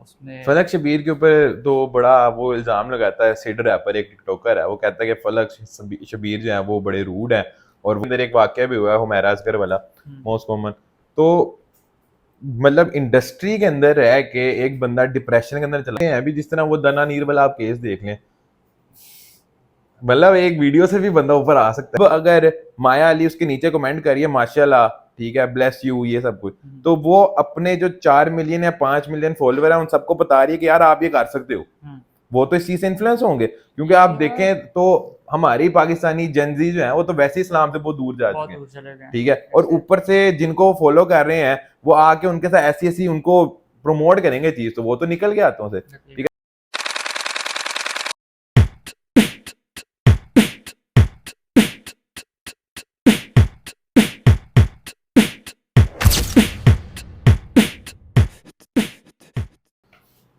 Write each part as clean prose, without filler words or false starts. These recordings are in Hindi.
उसमें। फलक शबीर के ऊपर तो बड़ा वो इल्जाम लगाता है, सिड रैपर एक टिकटॉकर है, वो कहता है कि फलक शबीर जो है वो बड़े रूड है। और वो अंदर एक वाक्य भी हुआ है हुमैरा असगर वाला, हम्म, मोस्ट कॉमन। तो मतलब इंडस्ट्री के अंदर रह के एक बंदा डिप्रेशन के अंदर चला गया है। अभी जिस तरह वो दना नीर वाला आप केस देख लें, मतलब एक वीडियो से भी बंदा ऊपर आ सकता है। अगर माया अली उसके नीचे कमेंट करिए माशाल्लाह, ठीक है, ब्लेस यू, ये सब कुछ, हम्म, तो वो अपने जो 4 मिलियन या 5 मिलियन फॉलोअर है उन सबको बता रही है कि यार आप ये कर सकते हो। हम्म। वो तो इस चीज से इन्फ्लुएंस होंगे, क्योंकि आप यार देखें तो हमारी पाकिस्तानी जनजी जो है वो तो वैसे इस्लाम से बहुत दूर जा बहुत चुके हैं। दूर चले गए ठीक है, और ऐसे। ऊपर से जिनको फॉलो कर रहे हैं वो आके उनके साथ ऐसी ऐसी उनको प्रमोट करेंगे चीज, तो वो तो निकल गया हाथों से। निकल ठीक है।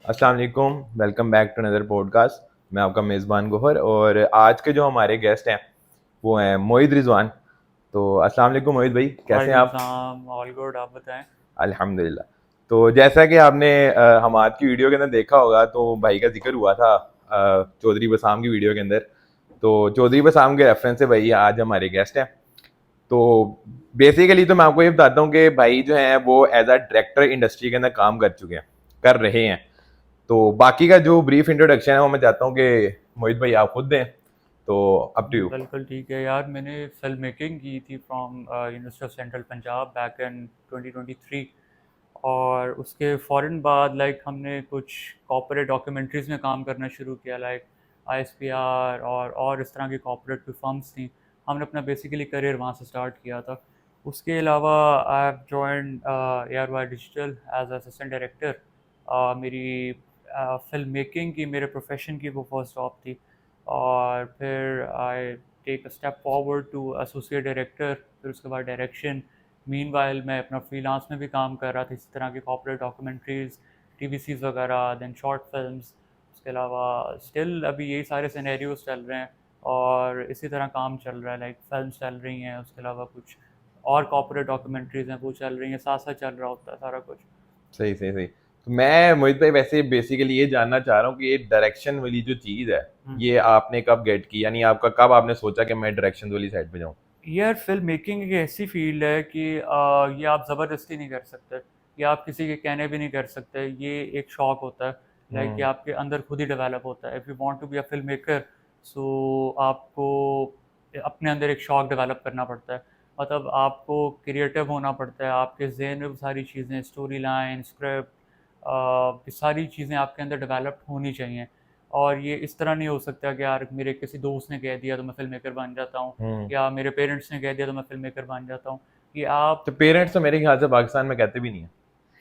अस्सलाम वालेकुम, welcome back to another podcast. मैं आपका मेज़बान गोहर, और आज के जो हमारे गेस्ट हैं वो हैं मोहित रिजवान। तो अस्सलाम वालेकुम मोहित भाई, कैसे हैं वालेकुम आप? सलाम, ऑल गुड, आप बताएं। अल्हम्दुलिल्लाह। तो जैसा कि आपने हमाद की वीडियो के अंदर देखा होगा, तो भाई का जिक्र हुआ था चौधरी बसाम की वीडियो के अंदर। तो चौधरी बसाम के रेफरेंस से भाई आज हमारे गेस्ट हैं। तो बेसिकली तो मैं आपको ये बताता हूँ कि भाई जो हैं वो एज अ डायरेक्टर इंडस्ट्री के अंदर काम कर चुके हैं, कर रहे हैं। तो बाकी का जो ब्रीफ इंट्रोडक्शन है वो मैं चाहता हूँ कि मोहित भाई आप खुद दें। तो अप टू यू। बिल्कुल ठीक है यार, मैंने फिल्म मेकिंग की थी from university of central Punjab back in 2023। और उसके फ़ौरन बाद लाइक हमने कुछ कॉर्पोरेट डॉक्यूमेंट्रीज़ में काम करना शुरू किया, लाइक आईएसपीआर और इस तरह की कॉर्पोरेट कोई फर्म्स थी। हमने अपना बेसिकली करियर वहाँ से स्टार्ट किया था। उसके अलावा I have joined ARY Digital as assistant director. मेरी फिल्म मेकिंग की, मेरे प्रोफेशन की वो फर्स्ट जॉब थी। और फिर I take a step forward to associate director, फिर उसके बाद डायरेक्शन। मीनवाइल मैं अपना फ्रीलांस में भी काम कर रहा था, इसी तरह की कॉर्पोरेट डॉक्यूमेंट्रीज़, टीवीसीज़ वगैरह, देन शॉर्ट फिल्म्स। उसके अलावा स्टिल अभी यही सारे सिनेरियोज चल रहे हैं और इसी तरह काम चल रहा है, लाइक फिल्म्स चल रही हैं, उसके अलावा कुछ और कॉर्पोरेट डॉक्यूमेंट्रीज़ हैं वो चल रही हैं, साथ साथ चल रहा होता है सारा कुछ। सही सही सही। तो मैं मोहित भाई वैसे बेसिकली ये जानना चाह रहा हूँ कि ये डायरेक्शन वाली जो चीज़ है, हम्म। ये आपने कब गेट की, यानी आपका कब आपने सोचा कि मैं डायरेक्शन वाली साइड पे जाऊँ? यार फिल्म मेकिंग एक ऐसी फील्ड है कि ये आप ज़बरदस्ती नहीं कर सकते, ये आप किसी के कहने भी नहीं कर सकते, ये एक शौक होता है, लाइक ये हम्म। आपके अंदर खुद ही डेवलप होता है। If you want to be a film maker, so आपको अपने अंदर एक शौक डेवलप करना पड़ता है। मतलब आपको क्रिएटिव होना पड़ता है, आपके जहन में वो सारी चीज़ें, स्टोरी लाइन, स्क्रिप्ट, ये सारी चीज़ें आपके अंदर डेवलप्ड होनी चाहिए। और ये इस तरह नहीं हो सकता कि यार मेरे किसी दोस्त ने कह दिया तो मैं फिल्म मेकर बन जाता हूँ, हम्म। या मेरे पेरेंट्स ने कह दिया तो मैं फिल्म मेकर बन जाता हूँ। कि आप, तो पेरेंट्स तो मेरे ख्याल से पाकिस्तान में कहते भी नहीं है।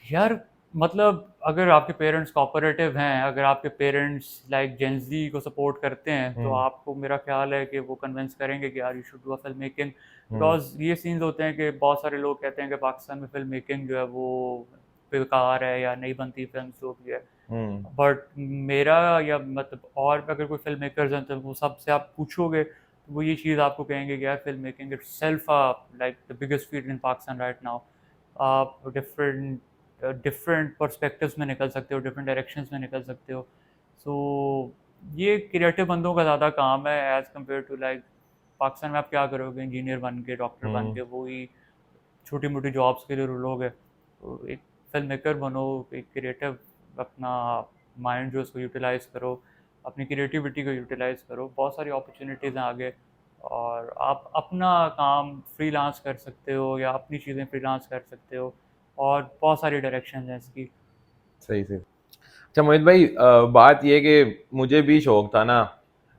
यार मतलब अगर आपके पेरेंट्स कोऑपरेटिव हैं, अगर आपके पेरेंट्स लाइक जेंजी को सपोर्ट करते हैं, तो हम्म। आपको, मेरा ख्याल है कि वो कन्विंस करेंगे कि यार you should do a film making. Hmm. Because ये सीन्स होते हैं कि बहुत सारे लोग कहते हैं कि पाकिस्तान में फिल्म मेकिंग जो है वो बेकार है या नहीं बनती फिल्म जो भी है। हम्म। बट मेरा, या मतलब और अगर कोई फिल्म मेकर्स हैं तो वो सबसे आप पूछोगे तो वो ये चीज़ आपको कहेंगे कि यार film making it self like the biggest field in Pakistan right now. आप डिफरेंट डिफरेंट पर्सपेक्टिव्स में निकल सकते हो, डिफरेंट डायरेक्शंस में निकल सकते हो। सो ये क्रिएटिव बंदों का ज़्यादा काम है as compare to like Pakistan में आप क्या करोगे, इंजीनियर बन के, डॉक्टर बन हम्म। के, वही छोटी मोटी जॉब्स के लिए रुलोगे। तो एक फिल्म मेकर बनो, एक क्रिएटिव अपना माइंड जो उसको यूटिलाइज करो, अपनी क्रिएटिविटी को यूटिलाइज करो, बहुत सारी अपॉर्चुनिटीज़ हैं आगे। और आप अपना काम फ्रीलांस कर सकते हो या अपनी चीज़ें फ्रीलांस कर सकते हो, और बहुत सारी डायरेक्शन हैं इसकी। सही सही। अच्छा मोहित भाई, बात ये है कि मुझे भी शौक था ना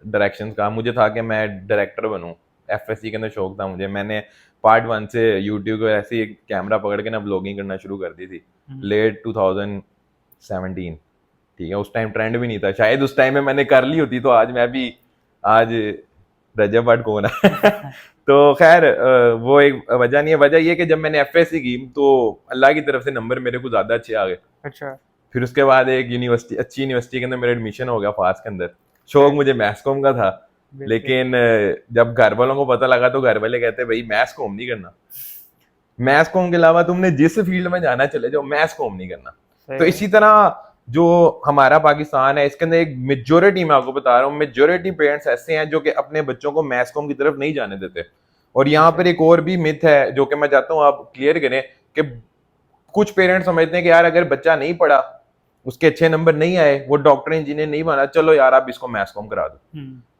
डायरेक्शन का, मुझे था कि मैं डायरेक्टर बनूं। एफएससी के अंदर शौक था मुझे। मैंने पार्ट 1 से यूट्यूब पे ऐसे ही एक कैमरा पकड़ के ना व्लॉगिंग करना शुरू कर दी थी, हम्म। लेट 2017। ठीक है, उस टाइम ट्रेंड भी नहीं था, शायद उस टाइम में मैंने कर ली होती तो आज मैं भी, आज रजब भट्ट कौन है तो खैर वो एक वजह नहीं है। वजह ये कि जब मैंने एफएससी की तो अल्लाह की तरफ से नंबर मेरे को ज्यादा अच्छे आ गए। अच्छा। फिर उसके बाद एक यूनिवर्सिटी, अच्छी यूनिवर्सिटी के अंदर मेरा एडमिशन हो गया फास्ट के अंदर। शौक मुझे मैथ्स कॉम का था, बिल्कुल। लेकिन जब घर वालों को पता लगा तो घर वाले कहते भाई मैथ्स कॉम नहीं करना, मैथ्स कॉम के अलावा तुमने जिस फील्ड में जाना चले जाओ, मैथ्स कॉम नहीं करना। तो सही है। इसी तरह जो हमारा पाकिस्तान है इसके अंदर एक मेजोरिटी, मैं आपको बता रहा हूँ, मेजोरिटी पेरेंट्स ऐसे हैं जो कि अपने बच्चों को मैस कॉम की तरफ नहीं जाने देते। और यहाँ अच्छा। पर एक और भी मिथ है जो कि मैं चाहता हूँ आप क्लियर करें, कि कुछ पेरेंट्स समझते हैं कि यार अगर बच्चा नहीं पढ़ा, उसके अच्छे नंबर नहीं आए, वो डॉक्टर इंजीनियर नहीं बना, चलो यार आप इसको मैथ्स कॉम करा दो।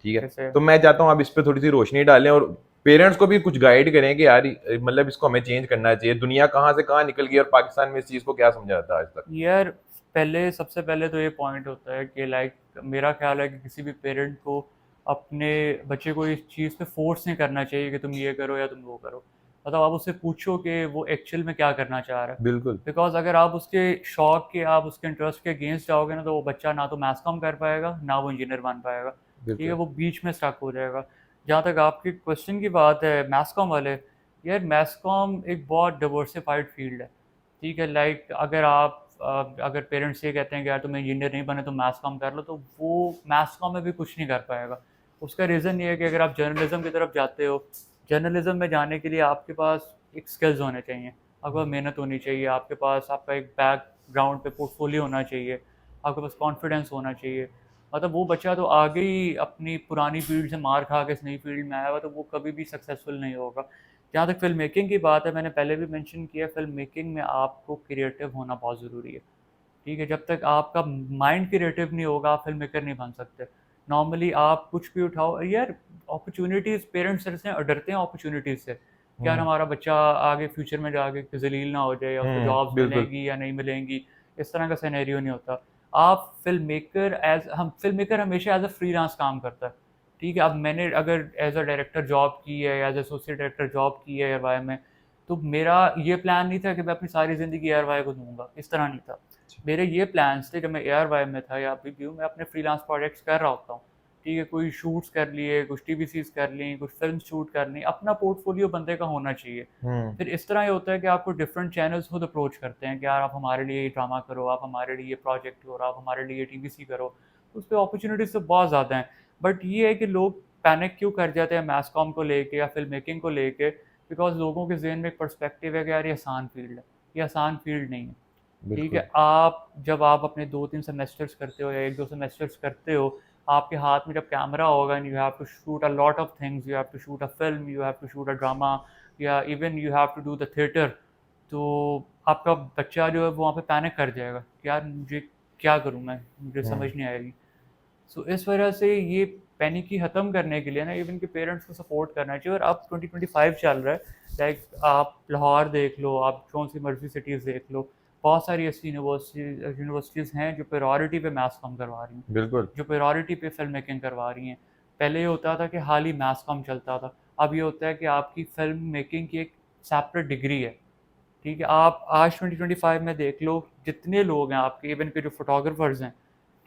ठीक है, जैसे तो मैं चाहता हूँ आप इस पे थोड़ी सी रोशनी डालें और पेरेंट्स को भी कुछ गाइड करें कि यार मतलब इसको हमें चेंज करना चाहिए। दुनिया कहाँ से कहाँ निकल गई और पाकिस्तान में इस चीज को क्या समझा जाता है आज तक। यार, पहले सबसे पहले तो ये पॉइंट होता है कि लाइक मेरा ख्याल है कि किसी भी पेरेंट को अपने बच्चे को इस चीज़ पे फोर्स नहीं करना चाहिए कि तुम ये करो या तुम वो करो। मतलब आप उससे पूछो कि वो एक्चुअल में क्या करना चाह रहा है। बिल्कुल। बिकॉज अगर आप उसके शौक के, आप उसके इंटरेस्ट के अगेंस्ट जाओगे ना, तो वो बच्चा ना तो मैथ्स कम कर पाएगा, ना वो इंजीनियर बन पाएगा। ठीक है, बिल्कुल। वो बीच में स्टक हो जाएगा। जहाँ तक आपकी क्वेश्चन की बात है मैथ्स कॉम वाले, यार मैथ्स कॉम एक बहुत डिवर्सिफाइड फील्ड है। ठीक है, लाइक अगर आप अगर पेरेंट्स ये कहते हैं कि यार तुम्हें इंजीनियर नहीं बने तो मैथ्स कॉम कर लो, तो वो मैथ्स कॉम में भी कुछ नहीं कर पाएगा। उसका रीज़न ये है कि अगर आप जर्नलिज्म की तरफ जाते हो, जर्नलिज्म में जाने के लिए आपके पास एक स्किल्स होने चाहिए, आपके पास मेहनत होनी चाहिए, आपके पास आपका एक बैकग्राउंड पे पोर्टफोलियो होना चाहिए, आपके पास कॉन्फिडेंस होना चाहिए। मतलब वो बच्चा तो आगे ही अपनी पुरानी फील्ड से मार खा के इस नई फील्ड में आया हुआ, तो वो कभी भी सक्सेसफुल नहीं होगा। जहाँ तक फिल्म मेकिंग की बात है, मैंने पहले भी मेंशन किया, फिल्म मेकिंग में आपको क्रिएटिव होना बहुत ज़रूरी है। ठीक है, जब तक आपका माइंड क्रिएटिव नहीं होगा आप फिल्म मेकर नहीं बन सकते। नॉर्मली आप कुछ भी उठाओ यार, अपॉर्चुनिटीज़, पेरेंट्स डरते हैं अपॉर्चुनिटीज़ से कि यार हम्म। हमारा बच्चा आगे फ्यूचर में जाके जलील ना हो जाए या उसको जॉब्स बिल्कुल। मिलेंगी या नहीं मिलेंगी। इस तरह का सिनेरियो नहीं होता। आप फिल्म मेकर हम फिल्म मेकर हमेशा एज अ फ्रीलांस काम करता है। ठीक है, अब मैंने अगर एज अ डायरेक्टर जॉब की है, एज एसोसिएट डायरेक्टर जॉब की है एयर में, तो मेरा ये प्लान नहीं था कि मैं अपनी सारी ज़िंदगी एयर को दूंगा, इस तरह नहीं था। मेरे ये प्लान्स थे, जब मैं एयर में था या अभी भी हूँ, मैं अपने फ्रीलांस प्रोजेक्ट्स कर रहा होता हूँ। ठीक है, कोई शूट्स कर लिए, कुछ टीवीसीज कर ली, कुछ फिल्म शूट कर ली, अपना पोर्टफोलियो बंदे का होना चाहिए। हम्म। फिर इस तरह ये होता है कि आपको डिफरेंट चैनल्स खुद अप्रोच करते हैं कि यार आप हमारे लिए ये ड्रामा करो, आप हमारे लिए ये प्रोजेक्ट करो, आप हमारे लिए ये टीवीसी करो। तो उस पर अपॉर्चुनिटीज तो बहुत ज़्यादा हैं। बट ये है कि लोग पैनिक क्यों कर जाते हैं मैस कॉम को लेके या फिल्म मेकिंग को लेके, बिकॉज लोगों के जहन में एक पर्सपेक्टिव है कि यार ये आसान फील्ड है। ये आसान फील्ड नहीं है। ठीक बिल्कुल। है, आप जब आप अपने 2-3 सेमेस्टर्स करते हो या 1-2 सेमेस्टर्स करते हो, आपके हाथ में जब कैमरा होगा and you have to shoot a lot of things, you have to shoot a film, you have to shoot a drama, या even you have to do the theatre, तो आपका बच्चा जो है वो वहाँ पे पैनिक कर जाएगा कि यार मुझे क्या करूँ मैं, मुझे समझ हम्म। नहीं आएगी। सो इस वजह से ये पैनिक की ख़त्म करने के लिए ना इवन के पेरेंट्स को सपोर्ट करना चाहिए। और अब 2025 चल रहा है, लाइक आप लाहौर देख लो, आप कौन सी मर्जी सिटीज़ देख लो, बहुत सारी ऐसी यूनिवर्सिटीज़ हैं जो प्रायोरिटी पे मैथ्स कम करवा रही हैं, बिल्कुल। जो प्रायोरिटी पे फिल्म मेकिंग करवा रही हैं। पहले ये होता था कि हाल ही मैथ्स कम चलता था, अब ये होता है कि आपकी फिल्म मेकिंग की एक सेपरेट डिग्री है। ठीक है, आप आज 2025 में देख लो, जितने लोग हैं आपके, इवन के जो फोटोग्राफर्स हैं,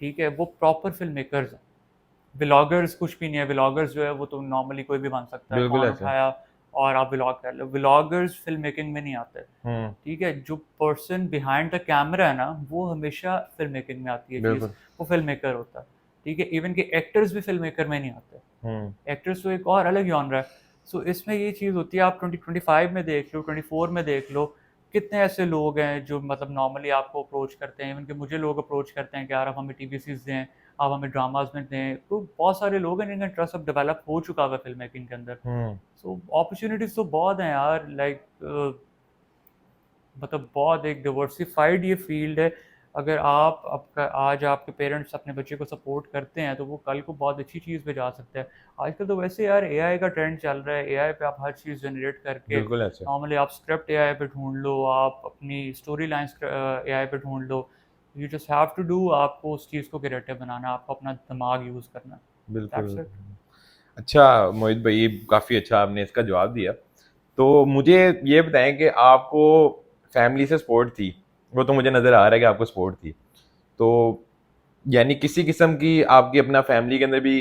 ठीक है, वो प्रॉपर फिल्म मेकर्स हैं। व्लॉगर्स कुछ भी नहीं है। व्लॉगर्स जो है वो तो नॉर्मली कोई भी बन सकता है, बिल्कुल फ़ोन ऐसा। उठाया और आप व्लॉग कर लो। व्लॉगर्स फिल्म मेकिंग में नहीं आते। हम्म। ठीक है, जो पर्सन बिहाइंड द कैमरा है ना, वो हमेशा फिल्म मेकिंग में आती है चीज़, बिल्कुल। वो फिल्म मेकर होता है। ठीक है, इवन के एक्टर्स भी फिल्म मेकर में नहीं आते। हम्म। एक्टर्स तो एक और अलग जॉनर है। सो इसमें ये चीज़ होती है, आप 2025 में देख लो, 24 में देख लो, कितने ऐसे लोग हैं जो मतलब नॉर्मली आपको अप्रोच करते हैं। इवन कि मुझे लोग अप्रोच करते हैं कि यार आप हमें टीवीसीज़ दें, आप हमें ड्रामाज में दें। तो बहुत सारे लोग हैं जिनका इंटरेस्ट अब डेवलप हो चुका है फिल्म मेकिंग के अंदर। हम्म। सो अपॉर्चुनिटीज़ तो बहुत हैं यार, लाइक मतलब बहुत एक डिवर्सिफाइड ये फील्ड है। अगर आप आपका आज आपके पेरेंट्स अपने बच्चे को सपोर्ट करते हैं, तो वो कल को बहुत अच्छी चीज़ पे जा सकते हैं। आजकल तो वैसे यार एआई का ट्रेंड चल रहा है, एआई पे आप हर चीज़ जनरेट करके, बिल्कुल ऐसा। नॉर्मली आप स्क्रिप्ट एआई पे ढूंढ लो, आप अपनी स्टोरी लाइन्स एआई पे ढूंढ लो। You just have to do, आपको उस चीज़ को क्रिएटिव बनाना है, आपको अपना दिमाग यूज़ करना है। दैट्स बिल्कुल। इट। अच्छा मोहित भाई, काफ़ी अच्छा आपने इसका जवाब दिया। तो मुझे ये बताएं कि आपको फैमिली से सपोर्ट थी, वो तो मुझे नज़र आ रहा है कि आपको सपोर्ट थी। तो यानी किसी किस्म की आपकी अपना फैमिली के अंदर भी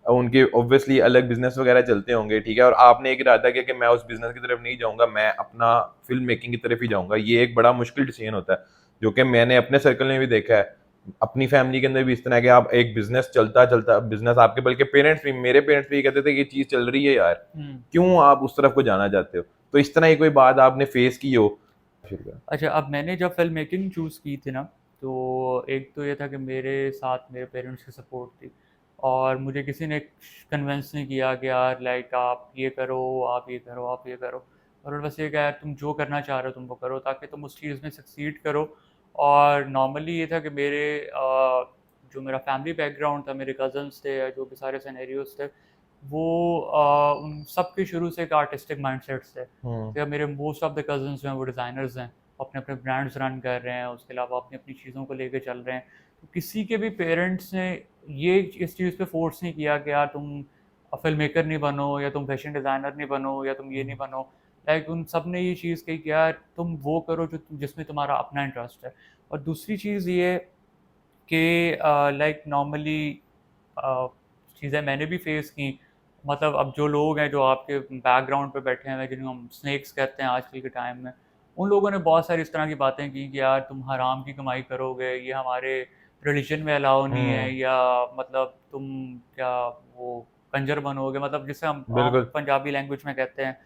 उनके ऑब्वियसली अलग बिजनेस वगैरह चलते होंगे, ठीक है, और आपने एक इरादा किया कि मैं उस बिजनेस की तरफ नहीं जाऊंगा, मैं अपना फिल्म मेकिंग की तरफ ही जाऊंगा। ये एक बड़ा मुश्किल डिसीजन होता है, जो कि मैंने अपने सर्कल में भी देखा है। अपनी फैमिली के अंदर भी इस तरह के आप एक बिजनेस चलता चलता बिजनेस आपके, बल्कि पेरेंट्स भी, मेरे पेरेंट्स भी ये कहते थे कि ये चीज़ चल रही है यार, हम्म। क्यों आप उस तरफ को जाना चाहते हो। तो इस तरह की कोई बात आपने फेस की हो? अच्छा, अब मैंने जब फिल्म मेकिंग चूज़ की थी ना, तो एक तो ये था कि मेरे साथ मेरे पेरेंट्स की सपोर्ट थी, और मुझे किसी ने कन्विंस नहीं किया कि यार लाइक आप ये करो, आप ये करो, आप ये करो। और बस ये कहा यार तुम जो करना चाह रहे हो तुम वो करो, ताकि तुम उस चीज़ में सक्सीड करो। और नॉर्मली ये था कि जो मेरा फैमिली बैकग्राउंड था, मेरे कज़न्स थे या जो भी सारे सिनेरियोज थे, वो उन सब के शुरू से एक आर्टिस्टिक माइंडसेट्स थे। हम्म। तो मेरे मोस्ट ऑफ द कज़न्स जो हैं वो डिज़ाइनर्स हैं, अपने अपने ब्रांड्स रन कर रहे हैं, उसके अलावा अपनी अपनी चीज़ों को लेके चल रहे हैं। तो किसी के भी पेरेंट्स ने ये इस चीज़ पे फोर्स नहीं किया कि यार तुम फिल्म मेकर नहीं बनो, या तुम फैशन डिज़ाइनर नहीं बनो, या तुम ये नहीं बनो। लाइक उन सब ने ये चीज़ कही कि यार तुम वो करो जो जिसमें तुम्हारा अपना इंटरेस्ट है। और दूसरी चीज़ ये कि लाइक नॉर्मली चीज़ें मैंने भी फेस की। मतलब अब जो लोग हैं जो आपके बैकग्राउंड पे बैठे हैं, जिन्हें हम स्नेक्स कहते हैं आजकल के टाइम में, उन लोगों ने बहुत सारी इस तरह की बातें की कि यार तुम हराम की कमाई करोगे, ये हमारे रिलीजन में अलाउ नहीं है, हम्म। या मतलब तुम क्या वो कंजर बनोगे, मतलब जिसे हम आम बिल्कुल। पंजाबी लैंग्वेज में कहते हैं।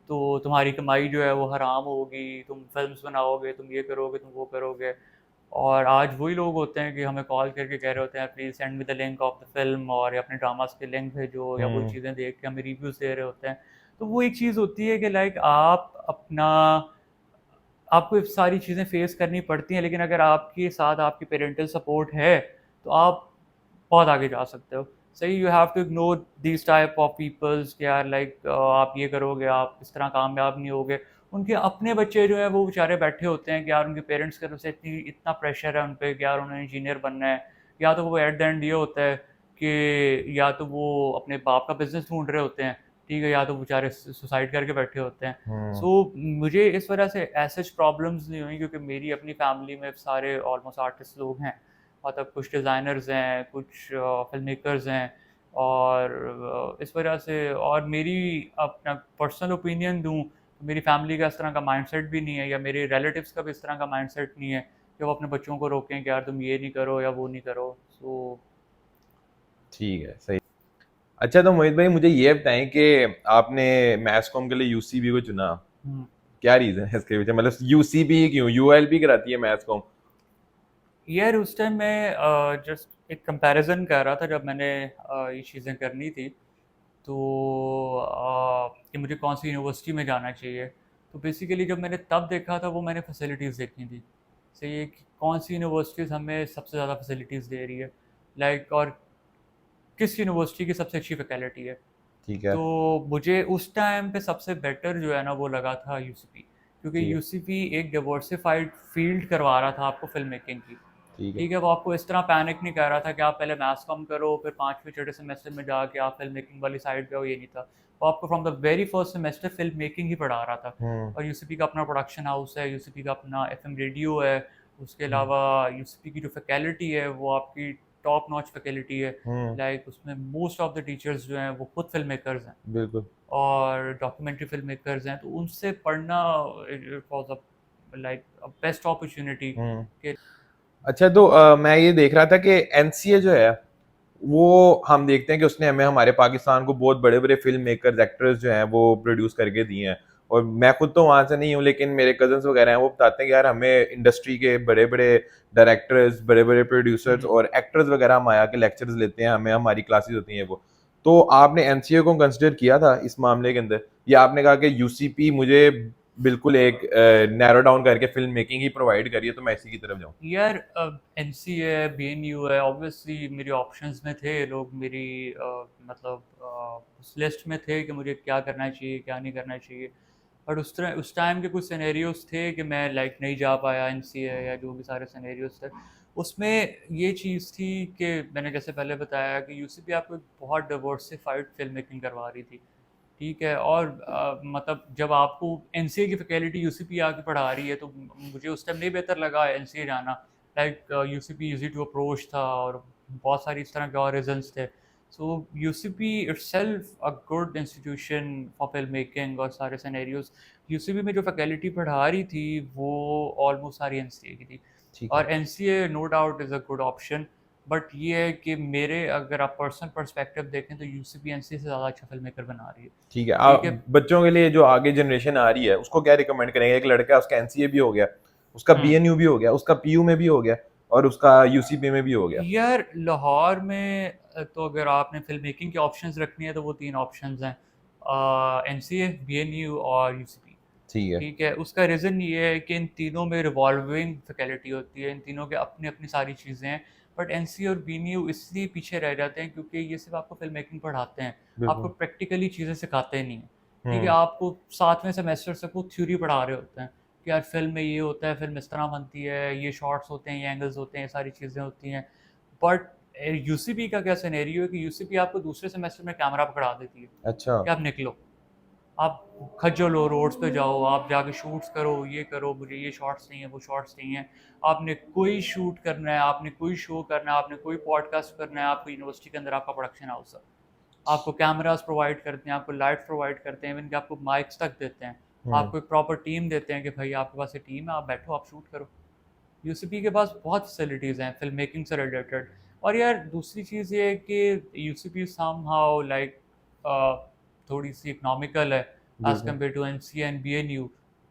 तो तुम्हारी कमाई जो है वो हराम होगी, तुम फिल्म्स बनाओगे, तुम ये करोगे, तुम वो करोगे। और आज वही लोग होते हैं कि हमें कॉल करके कह रहे होते हैं please send me the link of the film, और या अपने ड्रामास के लिंक भेजो, या वही हम्म। चीज़ें देख के हमें रिव्यूज़ दे रहे होते हैं। तो वो एक चीज़ होती है कि लाइक आप अपना आपको ये सारी चीज़ें फेस करनी पड़ती हैं, लेकिन अगर आपके साथ आपकी पेरेंटल सपोर्ट है तो आप बहुत आगे जा सकते हो। सही, you have to ignore these type of peoples कि यार लाइक आप ये करोगे आप इस तरह कामयाब नहीं होगे। उनके अपने बच्चे जो हैं वो बेचारे बैठे होते हैं कि यार उनके पेरेंट्स की तरफ से इतना प्रेशर है उन पे कि यार उन्हें इंजीनियर बनना है, या तो वो एट द एंड ये होता है कि या तो वो अपने बाप का बिजनेस ढूंढ रहे होते हैं, ठीक है, या तो बेचारे सुसाइड करके बैठे होते हैं। हम्म। सो मुझे इस वजह से ऐसे प्रॉब्लम्स नहीं हुई, क्योंकि मेरी अपनी फैमिली में सारे ऑलमोस्ट आर्टिस्ट लोग हैं। मतलब कुछ डिज़ाइनर्स हैं, कुछ फिल्म मेकर्स हैं। और इस वजह से, और मेरी अपना पर्सनल ओपिनियन दूँ तो मेरी फैमिली का इस तरह का माइंडसेट भी नहीं है, या मेरे रिलेटिव्स का भी इस तरह का माइंडसेट नहीं है कि वो अपने बच्चों को रोकें कि यार तुम ये नहीं करो या वो नहीं करो। सो ठीक है, सही। अच्छा, तो मोहित भाई मुझे ये बताएं कि आपने मैथ्स कॉम के लिए यूसीबी को चुना, क्या रीजन है इसके पीछे? मतलब यूसीबी क्यों? यूएलबी कराती है मैथ्स कॉम। यार उस टाइम मैं जस्ट एक कंपैरिजन कर रहा था जब मैंने ये चीज़ें करनी थी। तो कि मुझे कौन सी यूनिवर्सिटी में जाना चाहिए। तो बेसिकली जब मैंने तब देखा था, वो मैंने फैसिलिटीज़ देखी थी। सही है कि कौन सी यूनिवर्सिटीज़ हमें सबसे ज़्यादा फैसिलिटीज़ दे रही है, लाइक, और किस यूनिवर्सिटी की सबसे अच्छी फैकल्टी है। ठीक है। तो मुझे उस टाइम पे सबसे बेटर जो है ना वो लगा था यूसीपी, क्योंकि ठीक है। यूसीपी एक डिवर्सिफाइड फील्ड करवा रहा था आपको फिल्म मेकिंग की। ठीक है। ठीक है, वो आपको इस तरह पैनिक नहीं कर रहा था कि आप पहले मैथ्स कम करो फिर 5वें छठे सेमेस्टर में जाके आप फिल्म मेकिंग वाली साइड पे हो, ये नहीं था। वो आपको from the very first semester film making ही पढ़ा रहा था। हम्म। और यूसीपी का अपना प्रोडक्शन हाउस है, यूसीपी का अपना एफएम रेडियो है। उसके हम्म। अलावा यूसीपी की जो फैकल्टी है वो आपकी टॉप नॉच फैकल्टी है। हम्म। लाइक उसमें मोस्ट ऑफ द टीचर्स जो हैं वो खुद फिल्म मेकर्स हैं, बिल्कुल। और डॉक्यूमेंट्री फिल्म मेकर्स हैं। तो उनसे पढ़ना it was a like a best opportunity hmm. कि अच्छा, तो मैं ये देख रहा था कि एनसीए जो है वो हम देखते हैं कि उसने हमें, हमारे पाकिस्तान को बहुत बड़े बड़े फिल्म मेकर्स, एक्टर्स जो हैं वो प्रोड्यूस करके दिए हैं। और मैं खुद तो वहां से नहीं हूँ, लेकिन मेरे कजन्स वगैरह हैं, वो बताते हैं कि यार हमें इंडस्ट्री के बड़े बड़े डायरेक्टर्स, बड़े बड़े प्रोड्यूसर्स हम्म। और एक्टर्स वगैरह हम आया के लेक्चर्स लेते हैं, हमें हमारी क्लासेस होती हैं वो। तो आपने एनसीए को कंसिडर किया था इस मामले के अंदर, या आपने कहा कि यूसीपी मुझे बिल्कुल एक नैरो डाउन करके फिल्म मेकिंग ही प्रोवाइड करिए तो मैं इसी की तरफ जाऊँ? यार एन सी है, बी एन यू है, ऑब्वियसली मेरी ऑप्शंस में थे लोग, मेरी मतलब उस लिस्ट में थे कि मुझे क्या करना चाहिए क्या नहीं करना चाहिए। बट उस टाइम के कुछ सिनेरियोज थे कि मैं लाइक नहीं जा पाया एन सी है, या जो भी सारे सिनेरियोज थे उसमें ये चीज़ थी कि मैंने जैसे पहले बताया कि यूसीपी आपको एक बहुत डिवर्सिफाइड फिल्म मेकिंग करवा रही थी। ठीक है, और मतलब जब आपको एनसीए की फैकल्टी यूसीपी आके पढ़ा रही है तो मुझे उस टाइम नहीं बेहतर लगा एनसीए जाना। Like UCP easy to approach था, और बहुत सारी इस तरह के और रीजंस थे। So UCP itself a good institution for film making और सारे सिनेरियोज। यूसीपी में जो फैकल्टी पढ़ा रही थी वो ऑलमोस्ट सारी एनसीए की थी। ठीक है। और NCA no doubt is a good option. But ये है कि मेरे अगर आप पर्सनल पर्सपेक्टिव देखें तो यूसीपी एनसीए से ज़्यादा अच्छा फिल्म मेकर बना रही है। ठीक है। ठीक है। बच्चों के लिए जो आगे जनरेशन आ रही है उसको क्या रिकमेंड करेंगे? एक लड़का है, उसका एनसीए भी हो गया, उसका हम्म। बीएनयू भी हो गया, उसका पीयू में भी हो गया, और उसका यूसीपी में भी हो गया। यार लाहौर में तो अगर आपने फिल्म मेकिंग के ऑप्शंस रखनी है तो वो 3 ऑप्शंस हैं, एनसीए, बीएनयू और यूसीपी। ठीक है। ठीक है, उसका रीज़न ये है कि इन तीनों में रिवॉल्विंग फैकल्टी होती है, इन तीनों के अपनी अपनी सारी चीज़ें हैं। बट एनसीए और बीएनयू इसलिए पीछे रह जाते हैं क्योंकि ये सिर्फ आपको फिल्म मेकिंग पढ़ाते हैं, आपको बिल्कुल। प्रैक्टिकली चीज़ें सिखाते नहीं हैं। ठीक है, हम्म। आपको 7वें सेमेस्टर से वो थ्योरी पढ़ा रहे होते हैं कि यार फिल्म में ये होता है, फिल्म इस तरह बनती है, ये शॉट्स होते हैं, ये एंगल्स होते हैं, ये सारी चीज़ें होती हैं। बट यूसीपी का क्या सिनेरियो है कि यूसीपी आपको दूसरे सेमेस्टर में कैमरा पकड़ा देती है अच्छा। कि आप निकलो, आप खज्जल हो, रोड्स पे जाओ, आप जाके शूट्स करो, मुझे ये शॉट्स नहीं है, वो शॉट्स नहीं है। आपने कोई शूट करना है, आपने कोई शो करना है, आपने कोई पॉडकास्ट करना है, आपको यूनिवर्सिटी के अंदर आपका प्रोडक्शन हाउस है, आपको कैमरास प्रोवाइड करते हैं, आपको लाइट प्रोवाइड करते हैं, इवन कि आपको माइक्स तक देते हैं, हम्म। आपको एक प्रॉपर टीम देते हैं कि भाई आपके पास एक टीम है, आप बैठो, आप शूट करो। यूसीपी के पास बहुत फैसिलिटीज़ हैं फिल्म मेकिंग से रिलेटेड। और यार दूसरी चीज़ ये है कि यूसीपी समहाउ लाइक थोड़ी सी इकोनॉमिकल है एज़ बिल्कुल। Compare to NCA and BNU.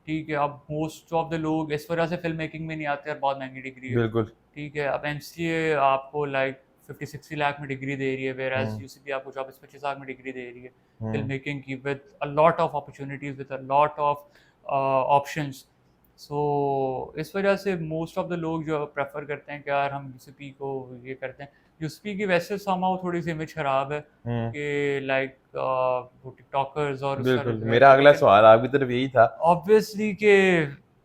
ठीक है, अब मोस्ट ऑफ द लोग इस वजह से फिल्म मेकिंग में नहीं आते यार, बहुत महंगी डिग्री है। बिल्कुल। ठीक है, अब एनसीए आपको लाइक 50-60 लाख में डिग्री दे रही है, वेयर एज हम्म। यूसीपी आपको 24-25 लाख में डिग्री दे रही है फिल्म हम्म। मेकिंग की, with a lot of opportunities, with a lot of options. So इस वजह से मोस्ट ऑफ द लोग जो प्रेफर करते हैं कि यार हम यूसीपी को ये करते हैं। यूसीपी की वैसे समाव थोड़ी सी इमेज खराब है हम्म। कि लाइक वो टिकटॉकर्स और उस बिल्कुल, तरह से मेरा रहते हैं, अगला लेकिन सवाल आपकी तरफ यही था। ऑब्वियसली कि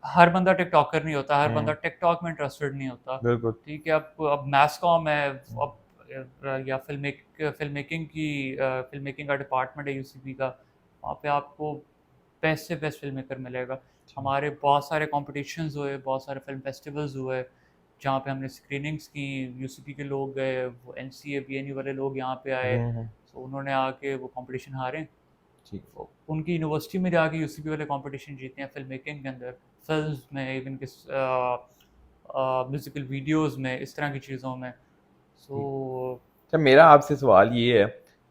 हर बंदा टिकटॉकर नहीं होता, हर बंदा हम्म। टिकटॉक में इंटरेस्टेड नहीं होता। बिल्कुल। ठीक है, अब मैस कॉम है, अब या फिल्म मेकिंग का डिपार्टमेंट है यूसीबी का, वहाँ पे आपको बेस्ट से बेस्ट फिल्म मेकर मिलेगा। हमारे बहुत सारे कॉम्पिटिशन्स हुए, बहुत सारे फिल्म फेस्टिवल्स हुए जहाँ पे हमने स्क्रीनिंग्स की, यूसीबी के लोग गए, वो एनसीए बीएनयू वाले लोग यहाँ पे आए, हम्म। तो उन्होंने आके वो कंपटीशन हारे, ठीक। तो उनकी यूनिवर्सिटी में जाके यूसीबी वाले कंपटीशन जीते हैं फिल्म मेकिंग के अंदर, फिल्म्स में, इवन कि म्यूजिकल वीडियोस में, इस तरह की चीज़ों में। सो अच्छा, मेरा आपसे सवाल ये है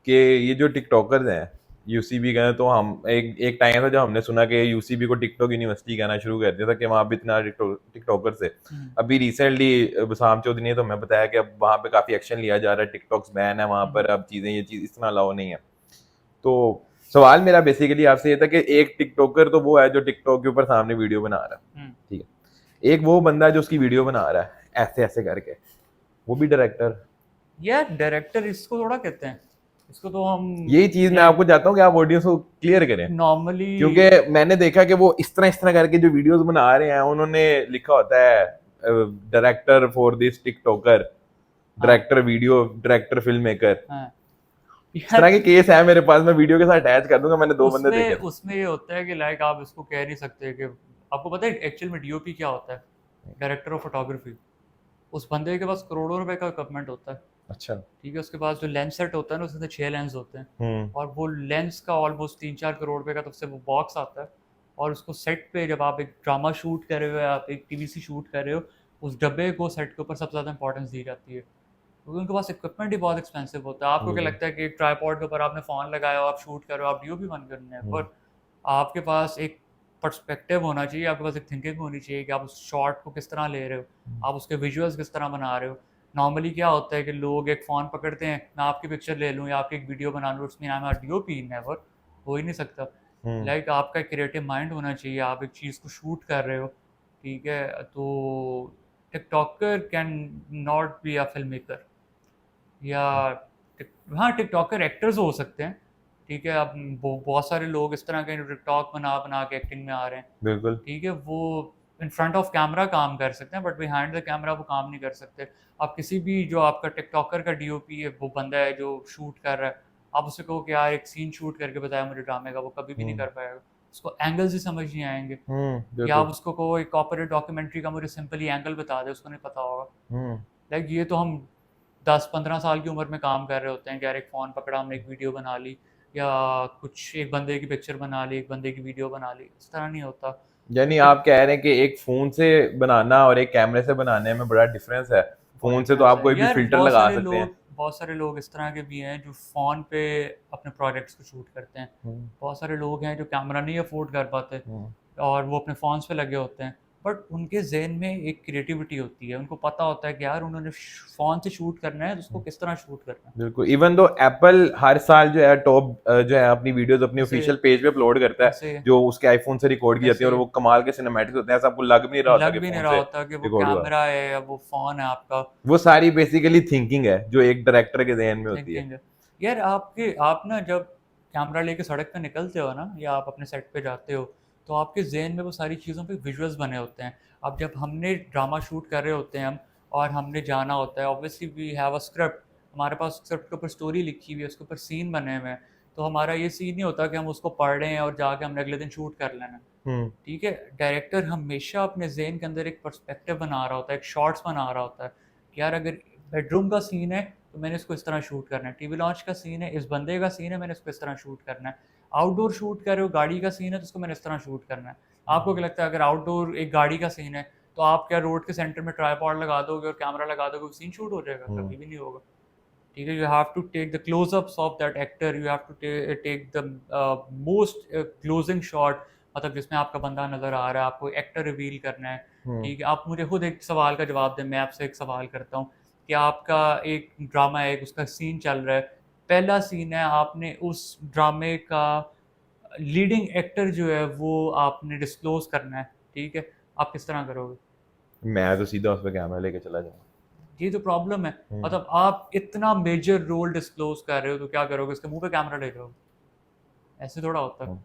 कि ये जो टिकटॉकर्स हैं, यूसीबी का, तो हम एक एक टाइम था जब हमने सुना कि यूसीबी को टिकटॉक यूनिवर्सिटी कहना शुरू कर दिया था कि वहाँ पे इतना टिकटॉकर्स है। अभी रिसेंटली बसाम चौधरी ने तो हमें बताया कि अब वहाँ पे काफी एक्शन लिया जा रहा है, टिकटॉक्स बैन है वहाँ पर, अब चीजें, ये चीज इस तरह अलाउ नहीं है। तो सवाल मेरा बेसिकली आपसे ये था कि एक टिकटॉकर तो वो है जो टिकटॉक के ऊपर सामने वीडियो बना रहा है, ठीक है, एक वो बंदा है जो उसकी वीडियो बना रहा है ऐसे ऐसे करके, वो भी डायरेक्टर। यार डायरेक्टर इसको थोड़ा कहते हैं, इसको तो हम यही चीज मैं आपको चाहता हूँ कि आप ऑडियंस को क्लियर करें, नॉर्मली क्योंकि मैंने देखा कि वो इस तरह करके जो वीडियोस बना रहे हैं, उन्होंने लिखा होता है डायरेक्टर फॉर दिस टिकटॉकर, हाँ director video, director film maker. हाँ इस तरह के यार केस है मेरे पास, मैं वीडियो के साथ अटैच कर दूंगा, मैंने 2 बंदे देखे उसमें थे। उसमें ये होता है कि लाइक आप इसको कह नहीं सकते कि आपको पता है एक्चुअल में डीओपी क्या होता है, डायरेक्टर ऑफ फोटोग्राफी। उस बंदे के पास करोड़ों रुपए का इक्विपमेंट होता है। अच्छा। ठीक है, उसके पास जो लेंस सेट होता है ना, उसके अंदर 6 लेंस होते हैं, हम्म। और वो लेंस का ऑलमोस्ट 3-4 करोड़ रुपए का तो उससे वो बॉक्स आता है। और उसको सेट पे जब आप एक ड्रामा शूट कर रहे हो या आप एक टीवीसी शूट कर रहे हो, उस डब्बे को सेट के ऊपर सबसे ज़्यादा इंपॉर्टेंस दी जाती है, क्योंकि उनके पास इक्विपमेंट ही बहुत एक्सपेंसिव होता है। आपको क्या बिल्कुल। लगता है कि एक ट्राईपॉड के ऊपर आपने फ़ोन लगाया हो, आप शूट कर रहे हो, आप डीओपी बंद करने हैं, हम्म। पर आपके पास एक पर्सपेक्टिव होना चाहिए, आपके पास एक थिंकिंग होनी चाहिए कि आप उस शॉट को किस तरह ले रहे हो, आप उसके विजुअल्स किस तरह बना रहे हो। नॉर्मली क्या होता है कि लोग एक फ़ोन पकड़ते हैं, मैं आपकी पिक्चर ले लूँ या आपकी एक वीडियो बना लूँ, उसमें नाम डीओपी, नेवर, हो ही नहीं सकता। हम्म। लाइक आपका एक क्रिएटिव माइंड होना चाहिए, आप एक चीज़ को शूट कर रहे हो। ठीक है, तो TikToker can not be a film maker, या हाँ टिकटॉकर एक्टर्स हो सकते हैं। ठीक है, अब बहुत सारे लोग इस तरह के टिकटॉक बना बना के एक्टिंग में आ रहे हैं। बिल्कुल। ठीक है, वो इन फ्रंट ऑफ कैमरा काम कर सकते हैं, बट बिहाइंड द कैमरा वो काम नहीं कर सकते। आप किसी भी जो आपका टिकटॉकर का डीओपी है, वो बंदा है जो शूट कर रहा है, आप उससे कहो कि यार एक सीन शूट करके बताया मुझे ड्रामे का, वो कभी भी नहीं हम्म। कर पाएगा, उसको एंगल्स ही समझ नहीं आएंगे। या आप बिल्कुल। उसको कहो एक कॉर्पोरेट डॉक्यूमेंट्री का मुझे सिंपली एंगल बता दे, उसको नहीं पता होगा। हम्म। लाइक ये तो हम 10-15 साल की उम्र में काम कर रहे होते हैं कि यार एक फ़ोन पकड़ा, हमने एक वीडियो बना ली, या कुछ एक बंदे की पिक्चर बना ली, एक बंदे की वीडियो बना ली, इस तरह नहीं होता। यानी आप कह रहे हैं कि एक फोन से बनाना और एक कैमरे से बनाने में बड़ा डिफरेंस है। बहुत फोन से तो डिफरेंस आप है कोई भी यार। फिल्टर लगा सकते हैं। बहुत सारे लोग इस तरह के भी हैं जो फ़ोन पे अपने प्रोजेक्ट्स को शूट करते हैं। हम्म। बहुत सारे लोग हैं जो कैमरा नहीं अफोर्ड कर पाते हम्म। और वो अपने फ़ोन्स पे लगे होते हैं। बट उनके जहन में एक क्रिएटिविटी होती है, उनको पता होता है कि यार उन्होंने फ़ोन से शूट करना है तो उसको किस तरह शूट करना है। बिल्कुल। इवन दो एप्पल हर साल जो है टॉप जो है अपनी वीडियोस अपनी ऐसे ऑफिशियल पेज पे अपलोड करता है, ऐसे जो उसके आईफोन से रिकॉर्ड की जाती है, ऐसे और वो कमाल के सिनेमैटिक्स होते हैं, ऐसा आपको लग भी नहीं रहा होता लग कि भी नहीं फोन रहा से होता कि वो रिकॉर्ड हुआ। कैमरा है या वो फ़ोन है आपका। वो सारी बेसिकली थिंकिंग है जो एक डायरेक्टर के ज़हन में होती है। थिंकिंग है। यार आप ना जब कैमरा लेके सड़क पे निकलते हो ना या आप अपने सेट पे जाते हो, तो आपके ज़हन में वो सारी चीज़ों पे विजुअल्स बने होते हैं। अब जब हमने ड्रामा शूट कर रहे होते हैं हम और हमने जाना होता है, obviously we have a script, हमारे पास स्क्रिप्ट के ऊपर स्टोरी लिखी हुई है, उसके ऊपर सीन बने हुए हैं। तो हमारा ये सीन नहीं होता कि हम उसको पढ़ रहे हैं और जाके हमने अगले दिन शूट कर लेना है। हम्म। ठीक है? डायरेक्टर हमेशा अपने ज़हन के अंदर एक पर्सपेक्टिव बना रहा होता है, एक शॉट्स बना रहा होता है कि यार अगर बेडरूम का सीन है तो मैंने इसको इस तरह शूट करना है, टीवी लॉन्च का सीन है, इस बंदे का सीन है, मैंने इसको इस तरह शूट करना है, आउटडोर शूट कर रहे हो, गाड़ी का सीन है तो इसको मैंने इस तरह शूट करना है। आपको क्या लगता है अगर आउटडोर एक गाड़ी का सीन है तो आप क्या रोड के सेंटर में ट्राईपॉड लगा दोगे और कैमरा लगा दोगे, वो सीन शूट हो जाएगा? हम्म। कभी भी नहीं होगा। ठीक है, you have to take the closeups of that actor, you have to take the most closing shot, मतलब जिसमें आपका बंदा नजर आ रहा है, आपको एक्टर रिवील करना है। हम्म। ठीक है, आप मुझे खुद एक सवाल का जवाब दें, मैं आपसे एक सवाल करता हूँ कि आपका एक ड्रामा है, उसका सीन चल रहा है, पहला सीन है, आपने उस ड्रामे का लीडिंग एक्टर जो है वो आपने डिस्क्लोज करना है। ठीक है, आप किस तरह करोगे? मैं तो सीधा उस पर कैमरा लेके चला जाऊंगा। ये तो प्रॉब्लम है। हम्म। मतलब आप इतना मेजर रोल डिस्क्लोज कर रहे हो तो क्या करोगे, उसके मुंह पे कैमरा ले जाओगे? ऐसे थोड़ा होता है।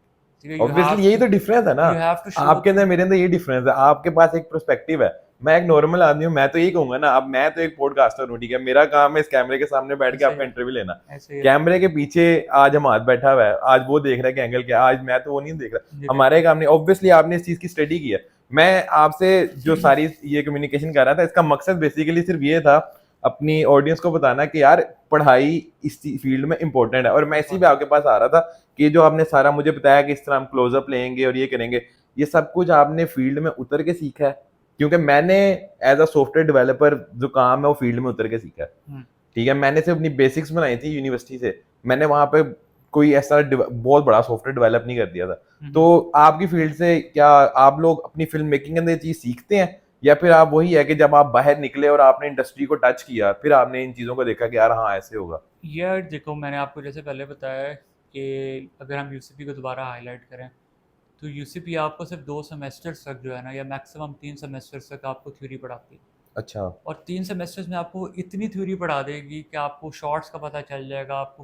ठीक है, यू ऑब्वियसली हैव यही टू तो डिफरेंस है ना, यू हैव टू शो। आपके अंदर मेरे अंदर ये डिफरेंस है। आपके पास एक पर्सपेक्टिव है, मैं एक नॉर्मल आदमी हूँ, मैं तो यही कहूंगा ना, अब मैं तो एक पॉडकास्टर हूँ, ठीक है, मेरा काम है इस कैमरे के सामने बैठ के ऐसे ही आपका है, इंटरव्यू लेना। ऐसे ही है। कैमरे के पीछे आज हमाद बैठा हुआ है, आज वो देख रहा है कि एंगल क्या है, आज मैं तो वो नहीं देख रहा। जी हमारे काम नहीं, ऑब्वियसली आपने इस चीज की स्टडी की है। मैं आपसे जो सारी ये कम्युनिकेशन कर रहा था, इसका मकसद बेसिकली सिर्फ ये था अपनी ऑडियंस को बताना कि यार पढ़ाई इस फील्ड में इंपॉर्टेंट है। और मैं इसी पे आपके पास आ रहा था कि जो आपने सारा मुझे बताया कि इस तरह हम क्लोजअप लेंगे और ये करेंगे, ये सब कुछ आपने फील्ड में उतर के सीखा है? क्योंकि मैंने एज अ सॉफ्टवेयर डेवलपर जो काम है वो फील्ड में उतर के सीखा है। हम्म, ठीक है, मैंने सिर्फ अपनी बेसिक्स बनाई थी यूनिवर्सिटी से, मैंने वहां पे कोई ऐसा बहुत बड़ा सॉफ्टवेयर डेवलप नहीं कर दिया था। तो हम्म। आपकी फील्ड से क्या आप लोग अपनी फिल्म मेकिंग के अंदर ये चीज सीखते हैं, या फिर आप वही है कि जब आप बाहर निकले और आपने इंडस्ट्री को टच किया फिर आपने इन चीजों को देखा कि यार हाँ ऐसे होगा? यार देखो, मैंने आपको जैसे पहले बताया है कि अगर हम यूसीपी को दोबारा हाईलाइट करें तो यूसीपी आपको सिर्फ 2 सेमेस्टर्स तक जो है ना, या मैक्सिमम 3 सेमेस्टर्स तक आपको थ्योरी पढ़ाती है। अच्छा। और 3 सेमेस्टर्स में आपको इतनी थ्योरी पढ़ा देगी कि आपको शॉट्स का पता चल जाएगा, आपको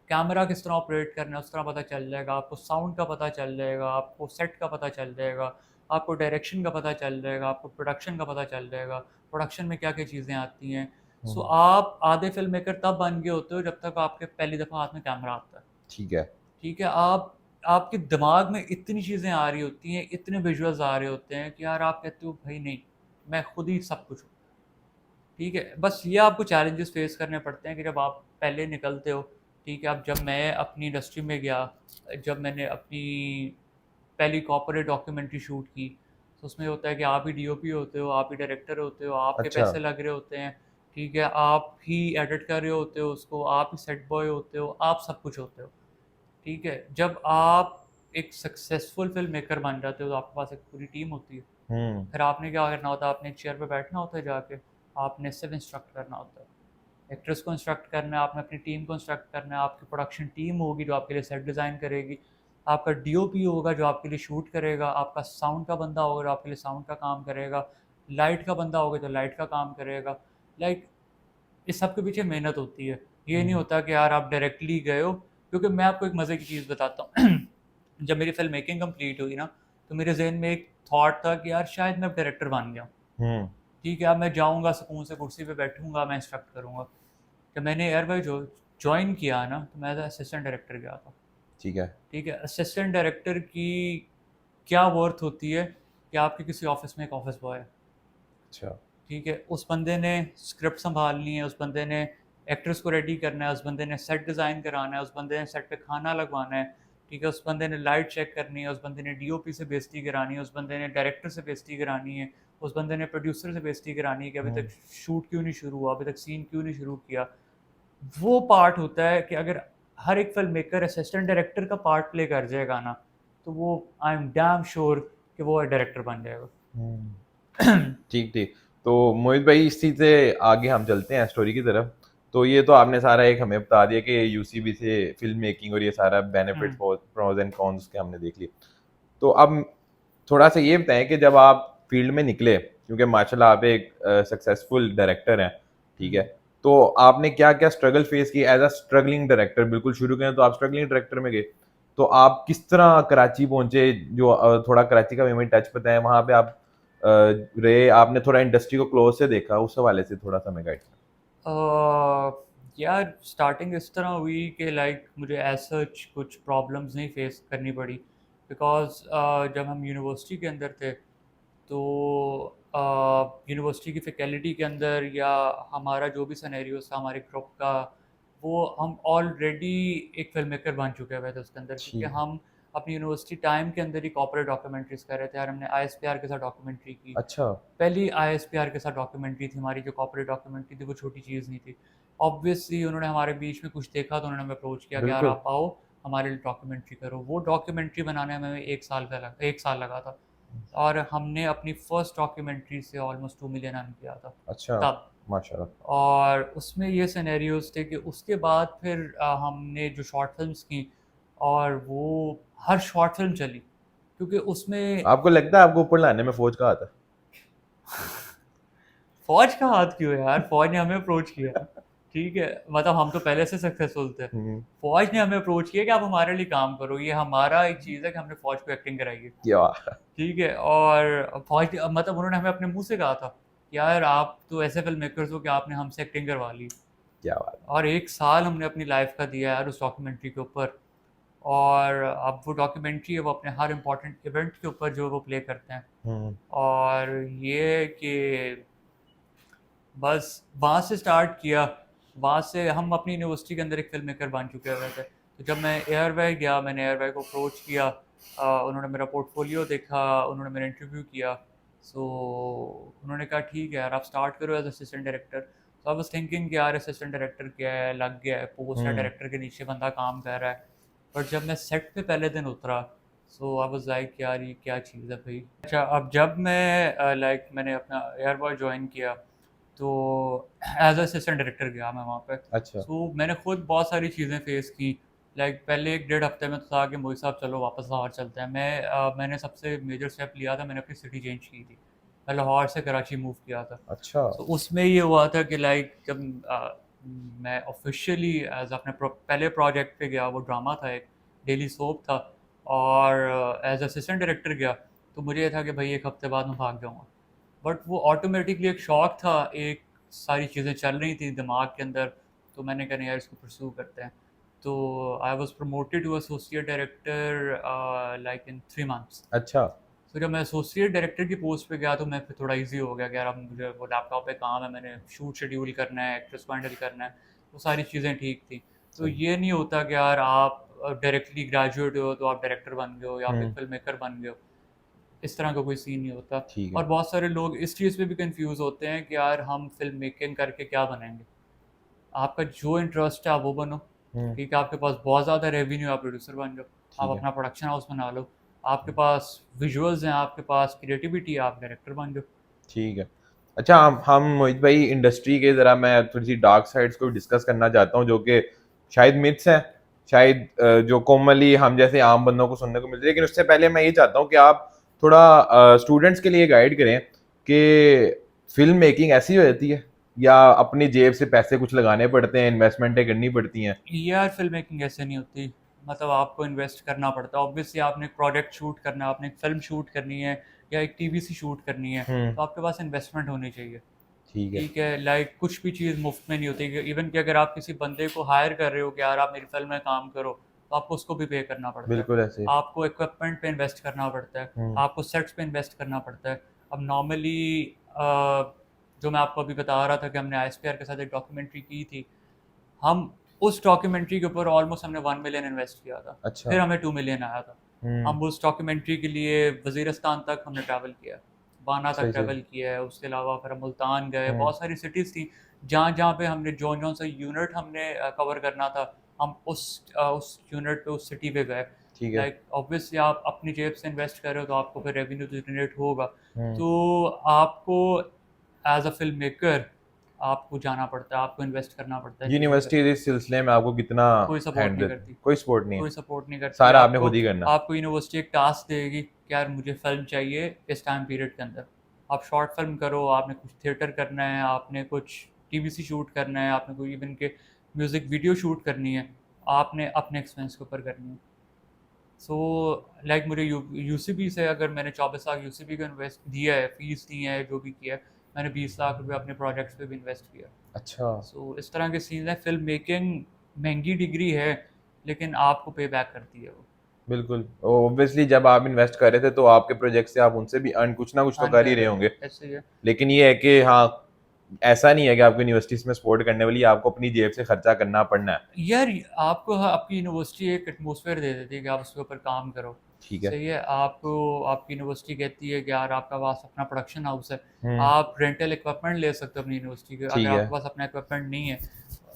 कैमरा किस तरह ऑपरेट करना है उस तरह पता चल जाएगा, आपको साउंड का पता चल जाएगा, आपको सेट का पता चल जाएगा, आपको डायरेक्शन का पता चल जाएगा, आपको प्रोडक्शन का पता चल जाएगा, प्रोडक्शन में क्या क्या चीज़ें आती हैं। सो हम्म। आप आधे फिल्म मेकर तब बन गए होते हो जब तक आपके पहली दफ़ा हाथ में कैमरा आता है। ठीक है। ठीक है, आप आपके दिमाग में इतनी चीज़ें आ रही होती हैं, इतने विजुअल्स आ रहे होते हैं कि यार आप कहते हो भाई नहीं, मैं खुद ही सब कुछ हूँ। ठीक है, बस ये आपको चैलेंजेस फेस करने पड़ते हैं कि जब आप पहले निकलते हो। ठीक है, अब जब मैं अपनी इंडस्ट्री में गया, जब मैंने अपनी पहली कॉर्पोरेट डॉक्यूमेंट्री शूट की, तो उसमें होता है कि आप ही डीओपी होते हो, आप ही डायरेक्टर होते हो, आपके अच्छा। पैसे लग रहे होते हैं। ठीक है, आप ही एडिट कर रहे होते हो उसको, आप ही सेट बॉय होते हो, आप सब कुछ होते हो। ठीक है, जब आप एक सक्सेसफुल फिल्म मेकर बन जाते हो तो आपके पास एक पूरी टीम होती है। हम्म। फिर आपने क्या करना होता है, आपने एक चेयर पे बैठना होता है जाके, आपने सिर्फ इंस्ट्रक्ट करना होता है, एक्ट्रेस को इंस्ट्रक्ट करना है, आपने अपनी टीम को इंस्ट्रक्ट करना है, आपकी प्रोडक्शन टीम होगी जो आपके लिए सेट डिज़ाइन करेगी, आपका डीओपी होगा जो आपके लिए शूट करेगा, आपका साउंड का बंदा होगा जो आपके लिए साउंड का काम करेगा, लाइट का बंदा होगा जो लाइट का काम करेगा। लाइक इस सब के पीछे मेहनत होती है। ये नहीं हम्म। होता कि यार आप डायरेक्टली गए हो। क्योंकि मैं आपको एक मज़े की चीज़ बताता हूँ जब मेरी फिल्म मेकिंग कंप्लीट हुई ना, तो मेरे जहन में एक थॉट था कि यार शायद मैं डायरेक्टर बन गया हूँ। हम्म। ठीक है, अब मैं जाऊँगा सुकून से कुर्सी पे बैठूँगा, मैं इंस्ट्रक्ट करूँगा। जब मैंने एयर भाई जो जॉइन किया ना, तो मैं एज असिस्टेंट डायरेक्टर गया था। ठीक है। ठीक है, असिस्टेंट डायरेक्टर की क्या वर्थ होती है कि आपके किसी ऑफिस में एक ऑफिस बॉय है। अच्छा। ठीक है, उस बंदे ने स्क्रिप्ट संभालनी है, उस बंदे ने एक्टर्स को रेडी करना है, उस बंदे ने सेट डिज़ाइन कराना है, उस बंदे ने सेट पे खाना लगवाना है। ठीक है, उस बंदे ने लाइट चेक करनी है, उस बंदे ने डीओपी से बेइज्जती करानी है, उस बंदे ने डायरेक्टर से बेइज्जती करानी है, उस बंदे ने प्रोड्यूसर से बेइज्जती करानी है कि अभी हम्म। तक शूट क्यों नहीं शुरू हुआ, अभी तक सीन क्यों नहीं शुरू किया। वो पार्ट होता है कि अगर हर एक फिल्म मेकर असिस्टेंट डायरेक्टर का पार्ट प्ले कर जाएगा ना, तो वो आई एम डैम श्योर कि वो डायरेक्टर बन जाएगा। हम्म। ठीक ठीक। तो मोहित भाई इस चीज़ से आगे हम चलते हैं स्टोरी की तरफ। तो ये तो आपने सारा एक हमें बता दिया कि यूसीबी से फिल्म मेकिंग और ये सारा benefits hmm. Pros and cons के हमने देख लिए। तो अब थोड़ा सा ये बताएं कि जब आप फील्ड में निकले, क्योंकि माशाल्लाह आप एक सक्सेसफुल डायरेक्टर हैं, ठीक है, हम्म। तो आपने क्या क्या स्ट्रगल फेस की एज अ स्ट्रगलिंग डायरेक्टर? बिल्कुल शुरू करें तो आप स्ट्रगलिंग डायरेक्टर में गए, तो आप किस तरह कराची पहुंचे? जो थोड़ा कराची का मेमोरी टच पता है, वहां पे आप रहे, आपने थोड़ा इंडस्ट्री को क्लोज से देखा, उस हवाले से थोड़ा सा मैं गाइड। यार स्टार्टिंग इस तरह हुई कि लाइक मुझे एज सच कुछ प्रॉब्लम्स नहीं फेस करनी पड़ी, बिकॉज जब हम यूनिवर्सिटी के अंदर थे तो यूनिवर्सिटी की फैकल्टी के अंदर या हमारा जो भी सिनेरियोस था हमारे ग्रुप का, वो हम ऑलरेडी एक फिल्म मेकर बन चुके हुए थे उसके अंदर, क्योंकि ठीक है। हम अपनी यूनिवर्सिटी टाइम के अंदर ही कॉर्पोरेट डॉक्यूमेंट्रीज कर रहे थे यार। हमने आईएसपीआर के साथ डॉक्यूमेंट्री की, अच्छा। पहली आईएसपीआर के साथ डॉक्यूमेंट्री थी हमारी। जो कॉर्पोरेट डॉक्यूमेंट्री थी वो छोटी चीज़ नहीं थी। ऑब्वियसली उन्होंने हमारे बीच में कुछ देखा तो उन्होंने हमें अप्रोच किया कि यार बिल्कुल। आप आओ हमारे लिए डॉक्यूमेंट्री करो। वो डॉक्यूमेंट्री बनाने में हमें एक साल लगा था, और हमने अपनी फर्स्ट डॉक्यूमेंट्री से ऑलमोस्ट 2 मिलियन अर्न किया था अच्छा। तब। माशाल्लाह। और उसमें ये सिनेरियोज थे कि उसके बाद फिर हमने जो शॉर्ट फिल्म्स की, और वो हर शॉर्ट फिल्म चली, क्योंकि उसमें आपको लगता है आपको ऊपर लाने में फौज का आता फौज का हाथ क्यों है यार? फौज ने हमें अप्रोच किया, ठीक है, मतलब हम तो पहले से सक्सेसफुल थे। है? फौज ने हमें अप्रोच किया कि आप हमारे लिए काम करो, ये हमारा एक चीज़ है कि हमने फौज को एक्टिंग कराई है, क्या? ठीक है। और फौज मतलब उन्होंने हमें अपने मुंह से कहा था कि यार आप तो ऐसे फिल्म मेकर्स हो कि आपने हमसे एक्टिंग करवा ली। क्या बात और एक साल हमने अपनी लाइफ का दिया यार उस डॉक्यूमेंट्री के ऊपर। और अब वो डॉक्यूमेंट्री है वो अपने हर इम्पोर्टेंट इवेंट के ऊपर जो वो प्ले करते हैं। है। हम्म। और ये कि बस वहाँ से स्टार्ट किया। वहाँ से हम अपनी यूनिवर्सिटी के अंदर एक फिल्म मेकर बन चुके हुए थे। तो जब मैं एयरवे गया, मैंने एयरवे को अप्रोच किया, उन्होंने मेरा पोर्टफोलियो देखा, उन्होंने मेरा इंटरव्यू किया। सो उन्होंने कहा ठीक है यार आप स्टार्ट करो एज असिस्टेंट डायरेक्टर। तो आई वाज थिंकिंग कि यार असिस्टेंट डायरेक्टर क्या है, लग गया है, पोस्ट है, हम्म। डायरेक्टर के नीचे बंदा काम कर रहा है। बट जब मैं सेट पे पहले दिन उतरा, सो आई वाज लाइक यार ये क्या चीज़ है भाई। अच्छा, अब जब मैं लाइक मैंने अपना एयरबॉय ज्वाइन किया, तो एज असिस्टेंट डायरेक्टर गया मैं वहाँ पे। अच्छा। सो मैंने खुद बहुत सारी चीज़ें फेस की। लाइक पहले एक डेढ़ हफ्ते में तो था कि मोहित साहब चलो वापस लाहौर चलते हैं। मैंने सबसे मेजर स्टेप लिया था, मैंने अपनी सिटी चेंज की थी। मैं लाहौर से कराची मूव किया था। अच्छा। सो उसमें ये हुआ था कि लाइक जब मैं ऑफिशियली एज अपने पहले प्रोजेक्ट पे गया, वो ड्रामा था, एक डेली सोप था, और एज असिस्टेंट डायरेक्टर गया, तो मुझे ये था कि भाई एक हफ्ते बाद मैं भाग जाऊँगा। बट वो ऑटोमेटिकली एक शौक था, एक सारी चीज़ें चल रही थी दिमाग के अंदर, तो मैंने कहा नहीं यार इसको परस्यू करते हैं। तो I was promoted to associate director like in 3 months. अच्छा। तो जब मैं एसोसिएट डायरेक्टर की पोस्ट पे गया तो मैं फिर थोड़ा इजी हो गया कि यार अब मुझे वो लैपटॉप पे काम है, मैंने शूट शेड्यूल करना है, एक्ट्रेस को हैंडल करना है, वो सारी चीज़ें ठीक थी। तो सही। ये नहीं होता कि यार आप डायरेक्टली ग्रेजुएट हो तो आप डायरेक्टर बन गए हो या आप एक हम्म। फिल्म मेकर बन गए हो। इस तरह का कोई सीन नहीं होता। ठीक और है। बहुत सारे लोग इस चीज़ पे भी कंफ्यूज होते हैं कि यार हम फिल्म मेकिंग करके क्या बनेंगे। आपका जो इंटरेस्ट है आप वो बनो, हम्म। ठीक है। आपके पास बहुत ज़्यादा रेवेन्यू, आप प्रोड्यूसर बन जाओ, आप ठीक है। अपना प्रोडक्शन हाउस बना लो। आपके पास विजुअल्स हैं, आपके पास क्रिएटिविटी है, आप डायरेक्टर बन जाओ। ठीक है। अच्छा, हम मोहित भाई इंडस्ट्री के ज़रा मैं थोड़ी सी डार्क साइड्स को डिस्कस करना चाहता हूँ, जो कि शायद मिथ्स हैं, शायद जो कॉमनली हम जैसे आम बंदों को सुनने को मिलती है। लेकिन उससे पहले मैं ये चाहता हूँ कि आप थोड़ा स्टूडेंट्स के लिए गाइड करें कि फिल्म मेकिंग ऐसी हो जाती है, या अपनी जेब से पैसे कुछ लगाने पड़ते हैं, इन्वेस्टमेंटें करनी पड़ती हैं? यार फिल्म मेकिंग ऐसे नहीं होती। मतलब आपको इन्वेस्ट करना पड़ता है। ऑब्वियसली आपने एक प्रोडक्ट शूट करना है, आपने एक फिल्म शूट करनी है या एक टीवी सी शूट करनी है, हम्म। तो आपके पास इन्वेस्टमेंट होनी चाहिए, ठीक है। ठीक है। लाइक कुछ भी चीज़ मुफ्त में नहीं होती। इवन कि अगर आप किसी बंदे को हायर कर रहे हो कि यार आप मेरी फिल्म में काम करो, तो आपको उसको भी पे करना पड़ता है। बिल्कुल ऐसे। आपको इक्विपमेंट पे इन्वेस्ट करना पड़ता है, हम्म। आपको सेट्स पे इन्वेस्ट करना पड़ता है। अब नॉर्मली जो मैं आपको अभी बता रहा था कि हमने आईएसपीआर के साथ एक डॉक्यूमेंट्री की थी, हम उस डॉक्यूमेंट्री के ऊपर ऑलमोस्ट हमने 1 मिलियन इन्वेस्ट किया था, अच्छा। फिर हमें 2 मिलियन आया था। हम्म। हम उस डॉक्यूमेंट्री के लिए वजीरस्तान तक हमने ट्रैवल किया, बाना तक सही सही। ट्रैवल किया है। उसके अलावा फिर हम मुल्तान गए, हम्म। बहुत सारी सिटीज़ थी जहाँ जहाँ पे हमने जौन जौन सा यूनिट हमने कवर करना था, हम उस यूनिट पे उस सिटी पे गए। ठीक है। लाइक ऑब्वियसली आप अपनी जेब से इन्वेस्ट कर रहे हो तो आपको फिर रेवेन्यू तो जनरेट होगा। हम्म। तो आपको एज अ फिल्म मेकर आपको जाना पड़ता है, आपको इन्वेस्ट करना पड़ता है चीज़ों पे। यूनिवर्सिटी इस सिलसिले में आपको कितना कोई सपोर्ट नहीं हैंडल, करती, कोई सपोर्ट नहीं है, कोई सपोर्ट नहीं करती। सारा आपने आपको खुद ही करना। आपको यूनिवर्सिटी एक टास्क देगी कि यार मुझे फिल्म चाहिए इस टाइम पीरियड के अंदर। आप शॉर्ट फिल्म करो, आपने कुछ थिएटर करना है, आपने कुछ टीवीसी शूट करना है, आपने कोई इवन के म्यूज़िक वीडियो शूट करनी है, आपने अपने एक्सपेंस के ऊपर करनी है। सो लाइक मुझे यूसीबी से अगर मैंने 24 लाख यूसीबी को इन्वेस्ट दिया है, फीस दी है, जो भी किया है, मैंने 20 लाख रुपए अपने प्रोजेक्ट्स पे भी इन्वेस्ट किया। अच्छा। सो इस तरह के सीन है। फिल्म मेकिंग महंगी डिग्री है, लेकिन आपको पे बैक करती है वो। बिल्कुल, ऑब्वियसली जब आप इन्वेस्ट कर रहे थे तो आपके प्रोजेक्ट से आप उनसे भी अर्न कुछ ना कुछ तो अर्न कर ही कर रहे रहे होंगे। हैं, ऐसे ही है। लेकिन ये है कि हाँ, ऐसा नहीं है कि आपको यूनिवर्सिटीज में सपोर्ट करने वाली, आपको अपनी जेब से खर्चा करना पड़ना है। यार आपको आपकी यूनिवर्सिटी एक एटमॉस्फेयर दे देती है कि आप उसके ऊपर काम करो। ठीक है। सही है। आपको आपकी यूनिवर्सिटी कहती है कि यार आपका पास अपना प्रोडक्शन हाउस है, हम्म। आप रेंटल इक्विपमेंट ले सकते हो अपनी यूनिवर्सिटी के। अगर ठीक है। आपके पास अपना इक्विपमेंट नहीं है,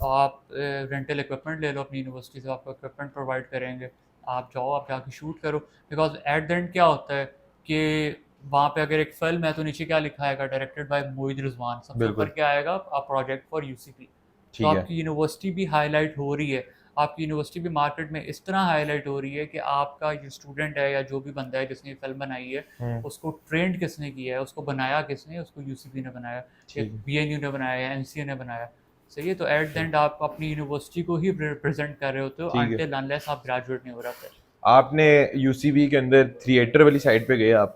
आप रेंटल इक्विपमेंट ले लो अपनी यूनिवर्सिटी से, आपको इक्विपमेंट प्रोवाइड करेंगे। आप जाओ, आप जाके शूट करो। बिकॉज एट द एंड क्या होता है कि वहाँ पे अगर एक फिल्म है तो नीचे क्या लिखा आएगा, डायरेक्टेड बाय मोहित रिजवान, सबसे ऊपर बिल्कुल। क्या आएगा, अ प्रोजेक्ट फॉर यूसीपी। तो ठीक है। आपकी यूनिवर्सिटी भी हाईलाइट हो रही है, आपकी यूनिवर्सिटी भी मार्केट में इस तरह हाईलाइट हो रही है कि आपका जो स्टूडेंट है या जो भी बंदा है जिसने ये फिल्म बनाई है, हम्म। उसको ट्रेंड किसने किया है, उसको बनाया किसने, उसको यूसीपी ने बनाया या ठीक है। बीएनयू ने बनाया या एनसीए ने बनाया। सही है। तो एट द एंड आप अपनी यूनिवर्सिटी को ही रिप्रेजेंट कर रहे होते हो ठीक है। अनटिल अनलेस आप ग्रेजुएट नहीं हो रहा फिर। आपने यूसीबी के अंदर थिएटर वाली साइड पे गए आप?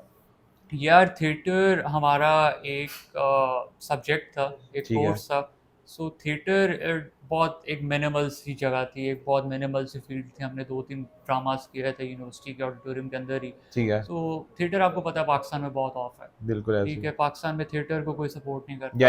यार थिएटर हमारा एक सब्जेक्ट था, एक ठीक है। कोर्स था। सो थिएटर बहुत एक मिनिमल सी जगह थी, एक बहुत मिनिमल सी फील्ड थी। हमने 2-3 ड्रामास किए थे यूनिवर्सिटी के ऑडिटोरियम के अंदर ही। ठीक है। सो थिएटर आपको पता है पाकिस्तान में बहुत ऑफ है। बिल्कुल ऐसे ठीक ही। है, पाकिस्तान में थिएटर को कोई सपोर्ट नहीं करता।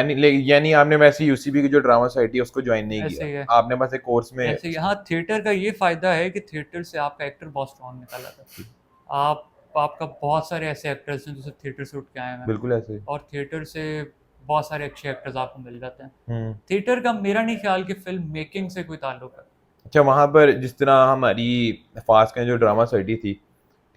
यानी आपने वैसे यूसीबी की जो ड्रामा सोसाइटी है उसको ज्वाइन नहीं ऐसे किया, ही है। आपने बस एक कोर्स में। ऐसे ही हाँ, थिएटर का ये फ़ायदा है कि थिएटर से आपका एक्टर बहुत स्ट्रॉन्ग निकल आता है। आप आपका बहुत सारे ऐसे एक्टर्स हैं जो सिर्फ थिएटर से उठ के आए हैं, बिल्कुल ऐसे ही। और थिएटर से बहुत सारे अच्छे एक्टर्स आपको मिल जाते हैं। हम्म। थिएटर का मेरा नहीं ख्याल कि फिल्म मेकिंग से कोई ताल्लुक है। अच्छा, वहां पर जिस तरह हमारी फास्ट का जो ड्रामा सोसाइटी थी,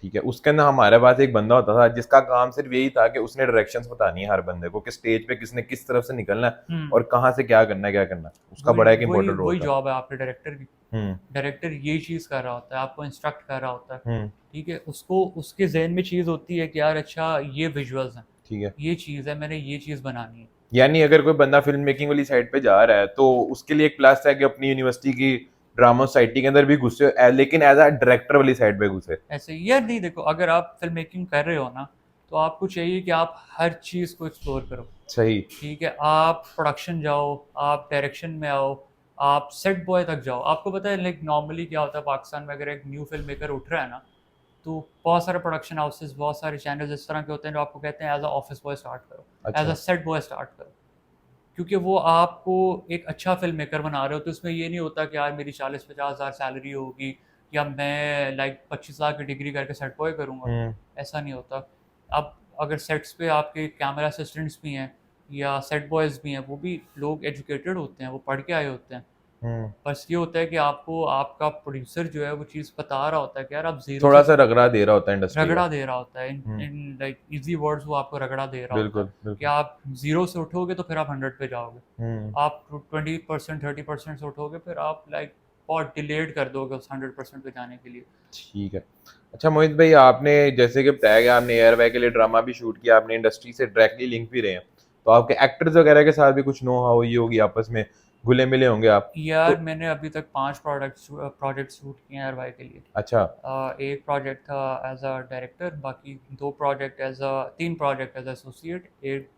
ठीक है, उसके अंदर हमारे पास एक बंदा होता था जिसका काम सिर्फ यही था कि उसने डायरेक्शंस बतानी है हर बंदे को कि स्टेज पे किसने किस तरफ से निकलना है हम्म। और कहाँ से क्या करना है, क्या करना है। उसका वही बड़ा एक वही इंपॉर्टेंट रोल वही था। जॉब है आपके डायरेक्टर की। हम्म। डायरेक्टर ये चीज़ कर रहा होता है, आपको इंस्ट्रक्ट कर रहा होता है। हम्म। ठीक है, उसको उसके जहन में चीज़ होती है कि यार अच्छा ये विजुअल्स हैं, ठीक है। ये चीज़ है, मैंने ये चीज़ बनानी है। यानी अगर कोई बंदा फिल्म मेकिंग वाली साइड पे जा रहा है तो उसके लिए एक प्लस है कि अपनी यूनिवर्सिटी की ड्रामा सोसाइटी के अंदर भी घुसे, लेकिन एज अ डायरेक्टर वाली साइड पे घुसे। ऐसे ही यार, नहीं देखो, अगर आप फिल्म मेकिंग कर रहे हो ना, तो आपको चाहिए कि आप हर चीज़ को एक्सप्लोर करो। सही। ठीक है, आप प्रोडक्शन जाओ, आप डायरेक्शन में आओ, आप सेट बॉय तक जाओ। आपको पता है लाइक नॉर्मली क्या होता है पाकिस्तान में, अगर एक न्यू फिल्म मेकर उठ रहा है ना, तो बहुत सारे प्रोडक्शन हाउसेस, बहुत सारे चैनल्स इस तरह के होते हैं जो आपको कहते हैं as a office boy start करो, एज अ अच्छा। सेट बॉय स्टार्ट करो। क्योंकि वो आपको एक अच्छा फिल्म मेकर बना रहे हो, तो उसमें ये नहीं होता कि यार मेरी 40-50 हज़ार सैलरी होगी या मैं लाइक 25 लाख की डिग्री करके सेट बॉय करूँगा। हम्म। ऐसा नहीं होता। अब अगर सेट्स पे आपके कैमरा असिस्टेंट्स भी हैं या सेट बॉयज़ भी हैं, वो भी लोग एजुकेटेड होते हैं, वो पढ़ के आए होते हैं। हम्म। बस ये होता है कि आपको आपका प्रोड्यूसर जो है वो चीज़ बता रहा होता है कि यार आप ज़ीरो थोड़ा से सा रगड़ा दे रहा होता है इंडस्ट्री का। रगड़ा दे रहा होता है, इन हम्म। इन लाइक ईज़ी वर्ड्स वो आपको रगड़ा दे रहा होता है बिल्कुल कि बिल्कुल। आप ज़ीरो से उठोगे तो फिर आप 100 पे जाओगे। हम्म। आप 20% 30% से उठोगे, फिर आप लाइक बहुत डिलेड कर दोगे उस 100% पे जाने के लिए। ठीक है। अच्छा मोहित भाई, आपने जैसे कि बताया कि आपने एयरवे के लिए ड्रामा भी शूट किया, आपने इंडस्ट्री से डायरेक्टली लिंक भी रहे हैं, तो आपके एक्टर्स वगैरह के साथ भी कुछ नो हाउ ये होगी, आपस में घुले मिले होंगे आप तो। यार मैंने अभी तक 5 प्रोजेक्ट शूट किए हैं आरवाई के लिए। अच्छा। एक प्रोजेक्ट था एज अ डायरेक्टर, बाकी 2 project as a 3 project as associate, एक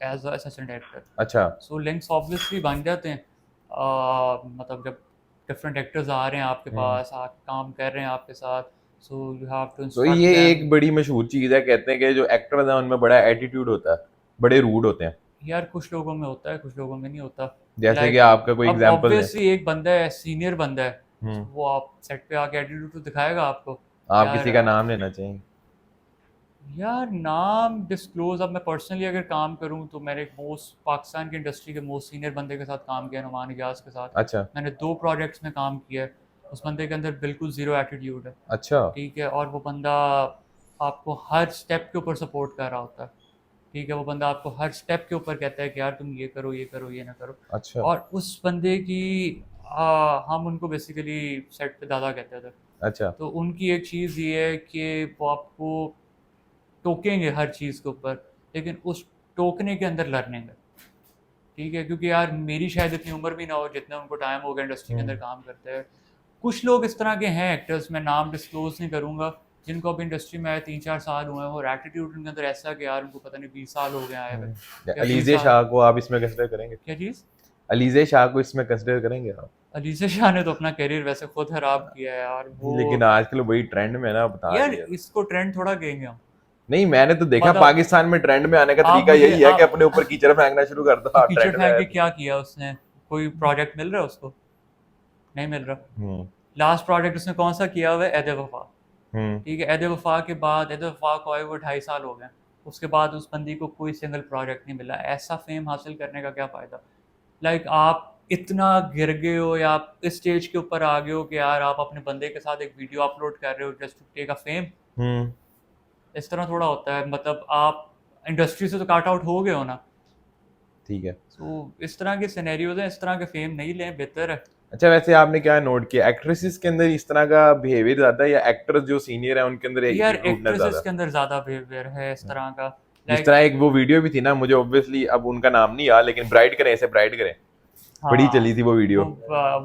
एज अ असिस्टेंट डायरेक्टर। अच्छा। सो लिंक्स ऑब्वियसली बन जाते हैं। मतलब जब डिफरेंट एक्टर्स आ रहे हैं आपके हम्म। पास, काम कर रहे हैं आपके साथ, सो यू हैव टू तो इंस्ट्रक्ट ये देम। एक बड़ी मशहूर चीज़ है, कहते हैं कि जो एक्टर हैं उनमें बड़ा एटीट्यूड होता है, बड़े रूड होते हैं। यार कुछ लोगों में होता है, कुछ लोगों में नहीं होता। जैसे कि लाइक आपका कोई अब एग्जांपल दें। ऑब्वियसली एक बंदा है, सीनियर बंदा है, हम्म। so वो आप सेट पे आके एटीट्यूड तो दिखाएगा आपको। आप यार किसी का नाम लेना चाहिए? यार नाम डिस्क्लोज, अब मैं पर्सनली अगर काम करूं तो मैंने मोस्ट पाकिस्तान की इंडस्ट्री के मोस्ट सीनियर बंदे के साथ काम किया, नुमान इजाज के साथ। अच्छा। मैंने 2 प्रोजेक्ट्स में काम किया है। उस बंदे के अंदर बिल्कुल ज़ीरो एटीट्यूड है, अच्छा ठीक है, और वो बंदा आपको हर स्टेप के ऊपर सपोर्ट कर रहा होता है, ठीक है, वो बंदा आपको हर स्टेप के ऊपर कहता है कि यार तुम ये करो ये ना करो। अच्छा और उस बंदे की हम उनको बेसिकली सेट पे दादा कहते थे। अच्छा। तो उनकी एक चीज़ ये है कि वो आपको टोकेंगे हर चीज़ के ऊपर, लेकिन उस टोकने के अंदर लर्निंग है, ठीक है, क्योंकि यार मेरी शायद इतनी उम्र भी ना हो जितना उनको टाइम हो गया इंडस्ट्री के अंदर हम्म काम करते हैं। कुछ लोग इस तरह के हैं एक्टर्स, मैं नाम डिस्क्लोज नहीं करूंगा, जिनको अभी इंडस्ट्री में आए 3-4 साल हुए हैं और एटीट्यूड उनके अंदर ऐसा कि यार उनको पता नहीं 20 साल हो गए आए हुए, या बीस अलीज़े साल शाह को आप इसमें कंसिडर करेंगे? क्या चीज़। अलीज़े शाह को इसमें कंसिडर करेंगे आप? अलीशा शाह ने तो अपना करियर वैसे खुद खराब किया है यार वो। लेकिन आजकल वही ट्रेंड में है ना, बता यार रही है। इसको ट्रेंड थोड़ा कहेंगे हम। नहीं, मैंने तो देखा मतलब पाकिस्तान में ट्रेंड में आने का आप तरीका मुझे यही है कि आप अपने ऊपर कीचड़ फेंकना शुरू कर दो। तो हाँ, कीचड़ ट्रेंड में फेंक आया के तो। क्या किया उसने, कोई प्रोजेक्ट मिल रहा है उसको, नहीं मिल रहा। हम्म लास्ट प्रोजेक्ट उसने कौन सा किया हुआ है, ऐद वफा, हम्म ठीक है, ऐद वफा के बाद ऐद वफा को आए हुए 2.5 साल हो गए, उसके बाद उस बंदी को कोई सिंगल प्रोजेक्ट नहीं मिला। ऐसा फेम हासिल करने का क्या फ़ायदा। लाइक आप इतना गिर गए हो या आप इस स्टेज के ऊपर आ गए हो कि यार आप अपने बंदे के साथ एक वीडियो अपलोड कर रहे हो just to take a fame. Hmm. इस तरह थोड़ा होता है, मतलब आप इंडस्ट्री से तो काट आउट हो गए हो ना। ठीक है। तो इस तरह के सिनेरियोज हैं, इस तरह के फेम नहीं लें, बेहतर है। अच्छा, वैसे आपने क्या नोट किया, एक्ट्रेसेस के अंदर इस तरह का बिहेवियर ज्यादा है या एक्टर्स जो सीनियर है उनके अंदर यार रूडनेस एक्ट्रेसेस ज्यादा? के अंदर ज़्यादा बिहेवियर है इस तरह का। जिस लाइक तरह एक वो वीडियो भी थी ना, मुझे ऑब्वियसली अब उनका नाम नहीं याद, लेकिन ब्राइड करें ऐसे ब्राइड करें, बड़ी चली हाँ, थी वो वीडियो।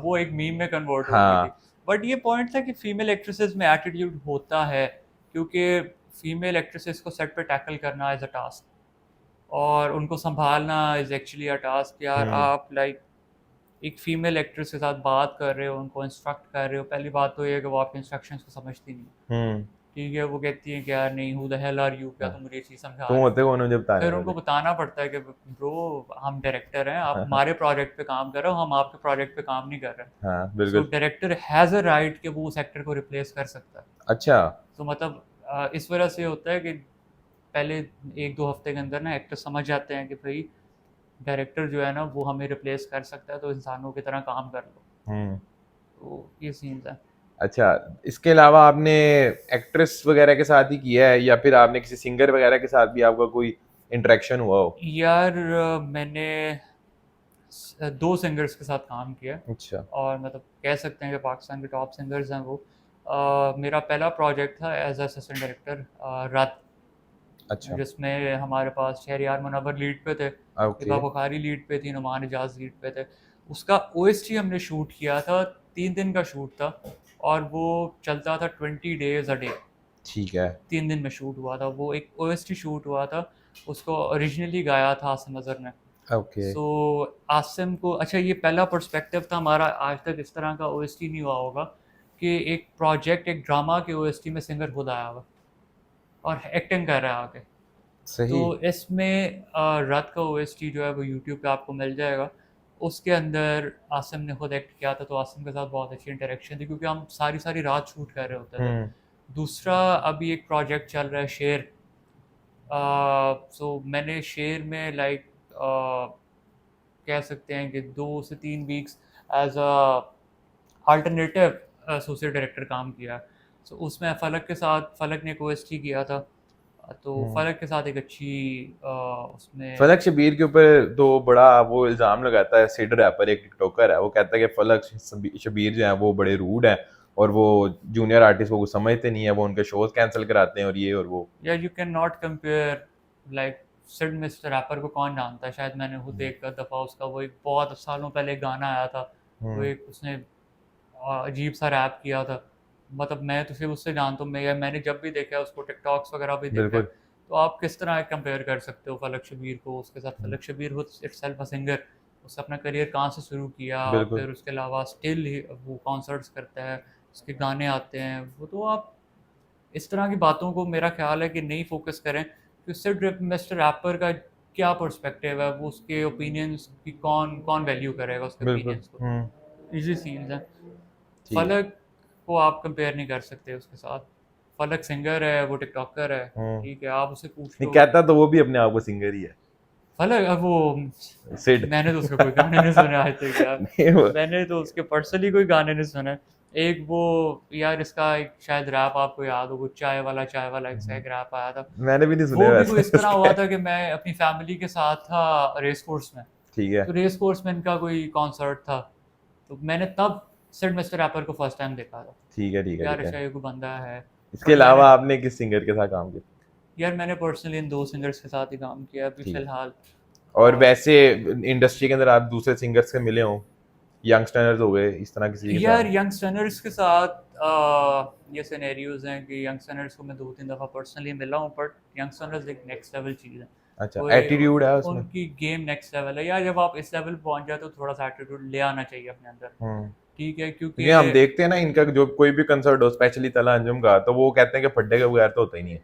वो एक मीम में कन्वर्ट हो गई थी। हाँ। बट ये पॉइंट था कि फीमेल एक्ट्रेसेस में एटीट्यूड होता है, क्योंकि फीमेल एक्ट्रेसेस को सेट पे टैकल करना एज अ टास्क, और उनको संभालना इज एक्चुअली अ टास्क। यार हम्म आप लाइक एक फीमेल एक्ट्रेस के साथ बात कर रहे हो, उनको इंस्ट्रक्ट कर रहे हो, पहली बात तो ये है कि वो आपके इंस्ट्रक्शंस को समझती नहीं, हम्म। ठीक है, वो कहती है कि यार नहीं, who the hell are you, क्या हाँ, तुम मुझे ये चीज़ समझा तुम रहे हो। होते कौन हो जब बताने फिर उनको वाले? बताना पड़ता है कि ब्रो हम डायरेक्टर हैं, आप हाँ हमारे प्रोजेक्ट पे काम कर रहे हो, हम आपके प्रोजेक्ट पे काम नहीं कर रहे। हाँ, सो बिल्कुल। डायरेक्टर हैज़ अ राइट कि वो उस एक्टर को रिप्लेस कर सकता है। अच्छा। तो मतलब इस वजह से होता है कि पहले 1-2 हफ्ते के अंदर ना एक्टर समझ जाते हैं कि भाई डायरेक्टर जो है ना वो हमें रिप्लेस कर सकता है, तो इंसानों की तरह काम कर लो। हम्म। तो ये सीन्स है। अच्छा, इसके अलावा आपने एक्ट्रेस वगैरह के साथ ही किया है या फिर आपने किसी सिंगर वगैरह के साथ भी आपका कोई इंटरेक्शन हुआ हो? यार मैंने 2 सिंगर्स के साथ काम किया है, अच्छा और मतलब कह सकते हैं कि पाकिस्तान के टॉप सिंगर्स हैं वो। मेरा पहला प्रोजेक्ट था एज असिस्टेंट डायरेक्टर रात, अच्छा। जिसमें हमारे पास शहरियार मुनव्वर लीड पे थे, ओके। हिबा बुखारी लीड पे थी, नुमान इजाज लीड पे थे। उसका ओएसटी हमने शूट किया था, 3 दिन का शूट था, और वो चलता था 20 डेज अ डे। ठीक है। 3 दिन में शूट हुआ था वो, एक ओएसटी शूट हुआ था। उसको ओरिजिनली गाया था आसिम अजहर ने। ओके। सो आसिम को, अच्छा ये पहला पर्सपेक्टिव था हमारा, आज तक इस तरह का ओएसटी नहीं हुआ होगा कि एक प्रोजेक्ट, एक ड्रामा के ओएसटी में सिंगर खुद आया हुआ और एक्टिंग कर रहा है आके। तो सही। इसमें रात का ओएसटी जो है वो यूट्यूब पे आपको मिल जाएगा। उसके अंदर आसिम ने खुद एक्ट किया था, तो आसिम के साथ बहुत अच्छी इंटरेक्शन थी, क्योंकि हम सारी सारी रात शूट कर रहे होते थे। हम्म। दूसरा अभी एक प्रोजेक्ट चल रहा है शेर। सो मैंने शेर में लाइक कह सकते हैं कि 2 से 3 weeks as a alternative associate director काम किया। सो उसमें फ़लक के साथ, फ़लक ने ओएसटी किया था, तो हम्म। फ़लक के साथ एक अच्छी उसमें। फलक शबीर के ऊपर तो बड़ा वो इल्जाम लगाता है, सिड रैपर एक टिकटॉकर है, वो कहता है कि फलक शबीर जो है वो बड़े रूड हैं और वो जूनियर आर्टिस्ट को कुछ समझते नहीं है, वो उनके शोज कैंसिल कराते हैं और ये और वो। या you can not compare, like Sid mister rapper को कौन जानता है, शायद मैंने खुद हम्म एक दफ़ा उसका वो एक बहुत सालों पहले एक गाना आया था, वो हम्म, एक उसने अजीब सा रैप किया था। मतलब मैं तो सिर्फ उससे जानता हूँ, मैंने जब भी देखा है उसको, टिकटॉक्स वगैरह भी देखा है। बिल्कुल। तो आप किस तरह कंपेयर कर सकते हो फलक शबीर को उसके साथ। हम्म, फलक शबीर खुद इटसेल्फ अ सिंगर, उसने अपना करियर कहाँ से शुरू किया, बिल्कुल। फिर उसके अलावा स्टिल वो कॉन्सर्ट्स करता है, उसके गाने आते हैं वो। तो आप इस तरह की बातों को मेरा ख्याल है कि नहीं फोकस करें कि सिर्फ मिस्टर रैपर का क्या पर्सपेक्टिव है, वो उसके ओपिनियंस की कौन कौन वैल्यू करेगा उसके बिल्कुल। ओपिनियंस को। इजी सीन्स हैं। ठीक है। फलक को आप कंपेयर नहीं कर सकते उसके साथ। फलक सिंगर है, वो टिकटॉकर है, हम्म। ठीक है, आप उससे पूछ नहीं, लो। कहता तो वो भी अपने आप को सिंगर ही है, फलक वो, सिड। मैंने तो उसके कोई गाने नहीं सुने आज तक यार। नहीं वो। मैंने तो उसके पर्सनली कोई गाने नहीं सुने। एक वो यार इसका एक शायद रैप आपको याद हो, वो चाय वाला एक रैप आया था। मैंने भी नहीं सुने वो भी कोई वैसे इस तरह हुआ उसके। था कि मैं अपनी फैमिली के साथ था रेस कोर्स में। ठीक है तो रेस कोर्स में इनका कोई कॉन्सर्ट था, तो मैंने तब सिड मिस्टर रैपर को फर्स्ट टाइम देखा था। ठीक है ठीक है यार ठीक है। अच्छा ये कोई बंदा है। इसके बट मैंने, अलावा आपने किस सिंगर के साथ काम किया? यार मैंने पर्सनली इन दो सिंगर्स के साथ ही काम किया अभी ठीक है। फिलहाल। और और वैसे इंडस्ट्री के अंदर आप दूसरे सिंगर्स से मिले हो, यंगस्टर्स हो गए इस तरह किसी के यार साथ? यंगस्टर्स के साथ ये सिनेरियोज हैं कि यंगस्टर्स को मैं 2-3 दफ़ा पर्सनली मिला हूँ, बट यंगस्टर्स एक नेक्स्ट लेवल चीज़ है। अच्छा, वो एटीट्यूड है उसमें? उनकी गेम नेक्स्ट लेवल है यार। जब आप इस लेवल पे पहुंच जाए तो थोड़ा सा एटीट्यूड ले आना चाहिए अपने अंदर। ठीक है, क्योंकि क्योंकि हम देखते हैं ना इनका जो कोई भी कंसर्ट हो, स्पेशली तला अंजुम का, तो वो कहते हैं कि फड्डे के बगैर तो होता ही नहीं है।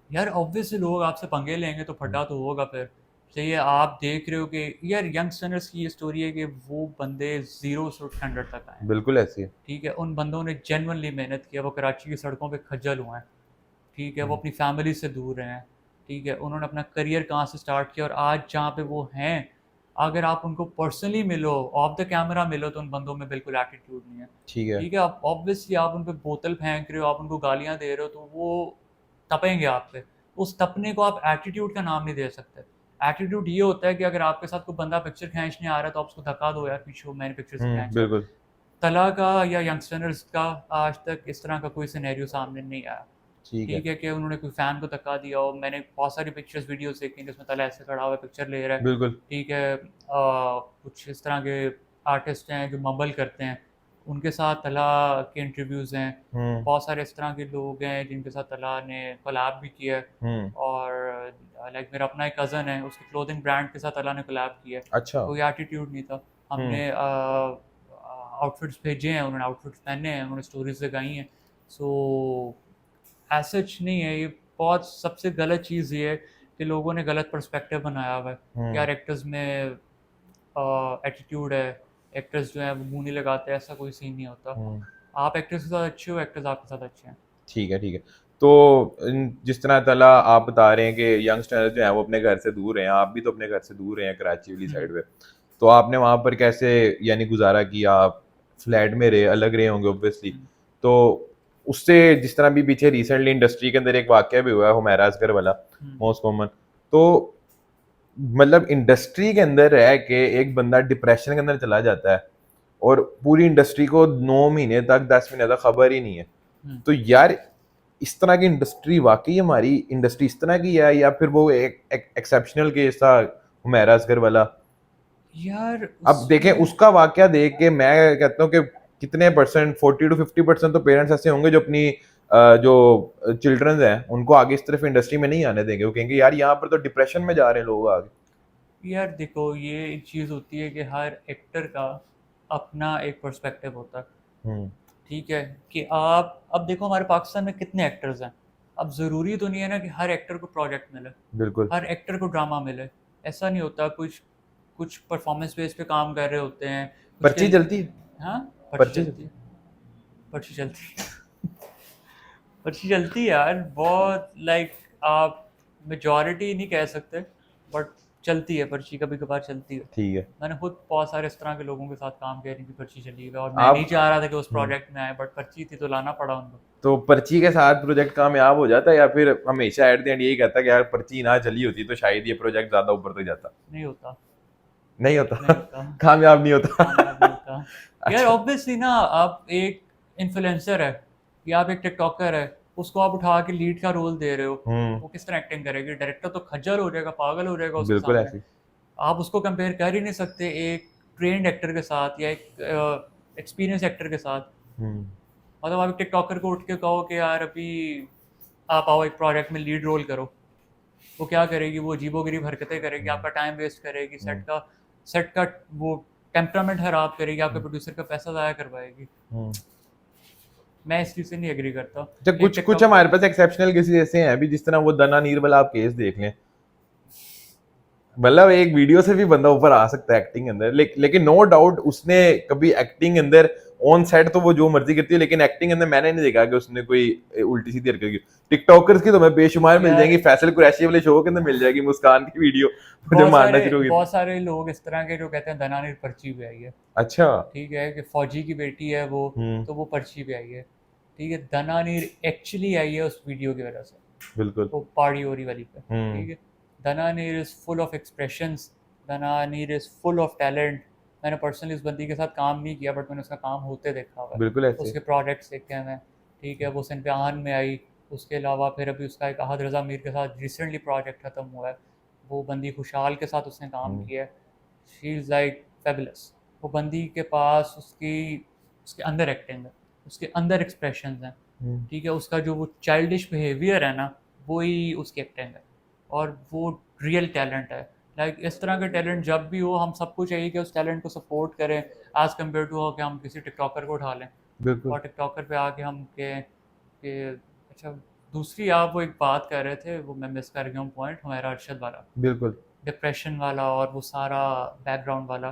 यार ऑब्वियसली लोग आपसे पंगे लेंगे तो फटा तो होगा फिर। सही है, आप देख रहे हो कि यार यंगस्टर्स की ये स्टोरी है कि वो बंदे 0 से 100 तक आए हैं। बिल्कुल ऐसी है। ठीक है, उन बंदों ने जेन्युइनली मेहनत किया, वो कराची की सड़कों पे खज्जल हुए हैं। ठीक है, वो अपनी फैमिली से दूर रहे हैं। ठीक है, उन्होंने अपना करियर कहाँ से स्टार्ट किया और आज जहाँ पे वो हैं, अगर आप उनको पर्सनली मिलो, ऑफ द कैमरा मिलो, तो उन बंदों में बिल्कुल एटीट्यूड नहीं है। ठीक है। ठीक है, आप ऑब्वियसली आप उन पे बोतल फेंक रहे हो, आप उनको गालियाँ दे रहे हो, तो वो तपेंगे आप पे। उस तपने को आप एटीट्यूड का नाम नहीं दे सकते। एटीट्यूड ये होता है कि अगर आपके साथ कोई बंदा पिक्चर खींचने आ रहा है तो आप उसको धक्का दो, यार पीछे हो, मैंने पिक्चर से खींच रहा। बिल्कुल। तला का या यंगस्टर्स का आज तक इस तरह का कोई सिनेरियो सामने नहीं आया। ठीक है। ठीक है, कि उन्होंने कोई फ़ैन को धक्का दिया हो। मैंने बहुत सारी पिक्चर्स वीडियोस देखी हैं जिसमें तला ऐसे खड़ा हुआ पिक्चर ले रहा है। बिल्कुल। ठीक है, कुछ इस तरह के आर्टिस्ट हैं जो मम्बल करते हैं, उनके साथ तला के इंटरव्यूज़ हैं। हम्म। बहुत सारे इस तरह के लोग हैं जिनके साथ तला ने कोलैब भी किया है। हम्म। और लाइक मेरा अपना एक कज़न है, उसके क्लोथिंग ब्रांड के साथ तला ने कोलैब किया है। अच्छा। कोई एटीट्यूड नहीं था। हम्म। हमने आउटफिट्स भेजे हैं, उन्होंने आउटफिट्स पहने हैं, उन्होंने स्टोरीज लगाई हैं। सो एज सच नहीं है ये। बहुत सबसे गलत चीज़ ये है कि लोगों ने गलत पर्सपेक्टिव बनाया हुआ है कि हम्म। यार एक्टर्स में एटीट्यूड है, एक्टर्स जो है वो मुंह नहीं लगाते। ऐसा कोई सीन नहीं होता। हम्म। आप एक्टर्स के साथ अच्छे हो, एक्टर्स आपके साथ अच्छे हैं। ठीक है ठीक है। तो जिस तरह तला आप बता रहे हैं कि यंगस्टर्स जो हैं वो अपने घर से दूर हैं, आप भी तो अपने घर से दूर हैं कराची वाली हम्म। साइड पे, तो आपने वहां पर कैसे यानी गुजारा किया? आप फ्लैट में रहे, अलग रहे होंगे ऑब्वियसली। हम्म। तो उससे जिस तरह भी पीछे रिसेंटली इंडस्ट्री के अंदर एक वाकया भी हुआ है हुमैरा असगर वाला, हम्म। मोस्ट कॉमन, तो मतलब इंडस्ट्री के अंदर रह के एक बंदा डिप्रेशन के अंदर चला जाता है और पूरी इंडस्ट्री को 9 महीने तक 10 महीने तक खबर ही नहीं है। हम्म। तो यार इस तरह की इंडस्ट्री, वाकई हमारी इंडस्ट्री इस तरह की है या फिर वो एक एक्सेप्शनल केस था हुमैरा असगर वाला? यार अब देखें उसमें उसका वाकया देख के मैं कहता हूँ कि कितने परसेंट, 40 to 50% तो पेरेंट्स ऐसे होंगे जो अपनी जो चिल्ड्रंस हैं उनको आगे इस तरफ इंडस्ट्री में नहीं आने देंगे। वो कहेंगे यार यहाँ पर तो डिप्रेशन में जा रहे हैं लोग आगे। यार देखो, ये चीज़ होती है कि हर एक्टर का अपना एक पर्सपेक्टिव होता है। हम्म। ठीक है, कि आप अब देखो हमारे पाकिस्तान में कितने एक्टर्स हैं। अब ज़रूरी तो नहीं है ना कि हर एक्टर को प्रोजेक्ट मिले, बिल्कुल। हर एक्टर को ड्रामा मिले। ऐसा नहीं होता। कुछ कुछ परफॉर्मेंस बेस पे काम कर रहे होते हैं, कुछ के। पर्ची चलती है। हाँ, पर्ची पर्ची चलती है। पर्ची चलती है। पर्ची चलती है यार, बहुत लाइक आप मेजॉरिटी नहीं कह सकते, बट चलती है पर्ची, कभी कभार चलती है। ठीक है। मैंने खुद बहुत सारे इस तरह के लोगों के साथ काम किया जिनकी पर्ची चली हुई है और मैं नहीं आप चाह रहा था कि उस हम्म, प्रोजेक्ट में आए, बट पर्ची थी तो लाना पड़ा उनको। तो पर्ची के साथ प्रोजेक्ट कामयाब हो जाता है या फिर हमेशा एट द एंड यही कहता है कि यार पर्ची ना चली होती तो शायद ये प्रोजेक्ट ज्यादा ऊपर तक जाता? नहीं होता। नहीं होता। नहीं होता। कामयाब नहीं होता। कामयाब नहीं होता। यार अच्छा। ऑब्वियसली ना, आप एक इन्फ्लुएंसर है या आप एक टिकटॉकर है, उसको आप उठा के लीड का रोल दे रहे हो, वो किस तरह एक्टिंग करेगी? डायरेक्टर तो खज्जल हो जाएगा, पागल हो जाएगा उसके बिल्कुल सामने। ऐसी। आप उसको कंपेयर कर ही नहीं सकते एक ट्रेंड एक्टर के साथ या एक एक्सपीरियंस एक्टर के साथ। हम्म। मतलब आप एक टिकटॉकर को उठ के कहो कि यार अभी आप आओ एक प्रोजेक्ट में लीड रोल करो, वो क्या करेगी? वो अजीबोगरीब हरकतें करेगी, आपका टाइम वेस्ट करेगी, सेट का वो टेम्परामेंट खराब करेगी, आपके प्रोड्यूसर का पैसा ज़ाया करवाएगी। हम्म। मैं इस चीज़ से नहीं एग्री करता। अच्छा, एक कुछ कुछ टिकटॉकर, हमारे पास एक्सेप्शनल केसेस ऐसे हैं अभी, जिस तरह वो दना नीर वाला आप केस देख लें। मतलब एक वीडियो से भी बंदा ऊपर आ सकता है एक्टिंग के अंदर, लेकिन नो डाउट उसने कभी एक्टिंग के अंदर ऑन सेट तो वो जो मर्जी करती है, लेकिन एक्टिंग के अंदर मैंने नहीं देखा कि उसने कोई उल्टी सीधी हरकत की। टिकटॉकर्स की तो मैं बेशुमार मिल यार जाएंगी, फैसल कुरैशी वाले शो के अंदर मिल जाएगी, मुस्कान की वीडियो मुझे मारना शुरू की। बहुत सारे लोग इस तरह के जो कहते हैं धनानी पर्ची पे आई है। अच्छा। ठीक है कि फौजी की बेटी है वो, हम्म। तो वो पर्ची पे आई है। ठीक है, धनानीर एक्चुअली आई है उस वीडियो की वजह से, बिल्कुल। वो पाड़ी ओरी वाली पे। हम्म। ठीक है, धनानीर इज़ फुल ऑफ एक्सप्रेशंस, धनानीर इज़ फुल ऑफ टैलेंट। मैंने पर्सनली उस बंदी के साथ काम नहीं किया, बट मैंने उसका काम होते देखा हुआ है, बिल्कुल ऐसे। उसके प्रोजेक्ट्स देखे हैं मैं। ठीक है, वो सिंपयान में आई। उसके अलावा फिर अभी उसका एक अहद रज़ा मीर के साथ रिसेंटली प्रोजेक्ट ख़त्म हुआ है। वो बंदी खुशहाल के साथ उसने काम हम्म। किया है। She is like fabulous. वो बंदी के पास उसकी उसके अंदर एक्टिंग है, उसके अंदर एक्सप्रेशंस हैं। हम्म। ठीक है, उसका जो वो चाइल्डिश बिहेवियर है ना, वो ही उसकी एक्टिंग है। और वो रियल टैलेंट है। लाइक इस तरह का टैलेंट जब भी हो, हम सबको चाहिए कि उस टैलेंट को सपोर्ट करें, एज़ कम्पेयर टू हो कि हम किसी टिकटॉकर को उठा लें बिल्कुल। और टिकटॉकर पे आके हम कहें कि अच्छा। दूसरी आप वो एक बात कर रहे थे, वो मैं मिस कर गया हूँ पॉइंट, हमारा अरशद वाला, बिल्कुल। डिप्रेशन वाला और वो सारा बैकग्राउंड वाला।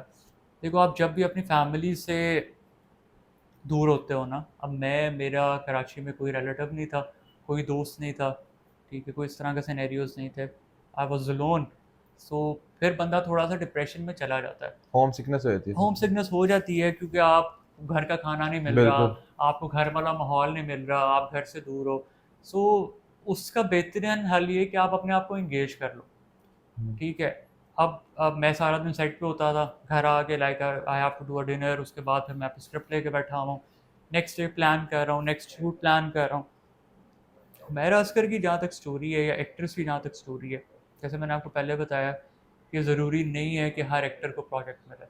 देखो, आप जब भी अपनी फैमिली से दूर होते हो ना, अब मेरा कराची में कोई रिलेटिव नहीं था, कोई दोस्त नहीं था। ठीक है, कोई इस तरह के सिनेरियोज नहीं थे। I was alone. सो फिर बंदा थोड़ा सा डिप्रेशन में चला जाता है। होम सिकनेस हो जाती है होम फिर। सिकनेस हो जाती है क्योंकि आप घर का खाना नहीं मिल रहा, बिल्कुल। आपको घर वाला माहौल नहीं मिल रहा, आप घर से दूर हो। सो उसका बेहतरीन हल ये कि आप अपने आप को इंगेज कर लो। हम्म। ठीक है, अब मैं सारा दिन साइट पे होता था, घर आके like I have to do a dinner, उसके बाद फिर मैं स्क्रिप्ट लेके बैठा हूँ, नेक्स्ट डे प्लान कर रहा हूँ, नेक्स्ट शूट प्लान कर रहा हूँ। मेरा अस्कर की जहाँ तक स्टोरी है या एक्ट्रेस की जहाँ तक स्टोरी है, जैसे मैंने आपको पहले बताया कि ज़रूरी नहीं है कि हर एक्टर को प्रोजेक्ट मिले।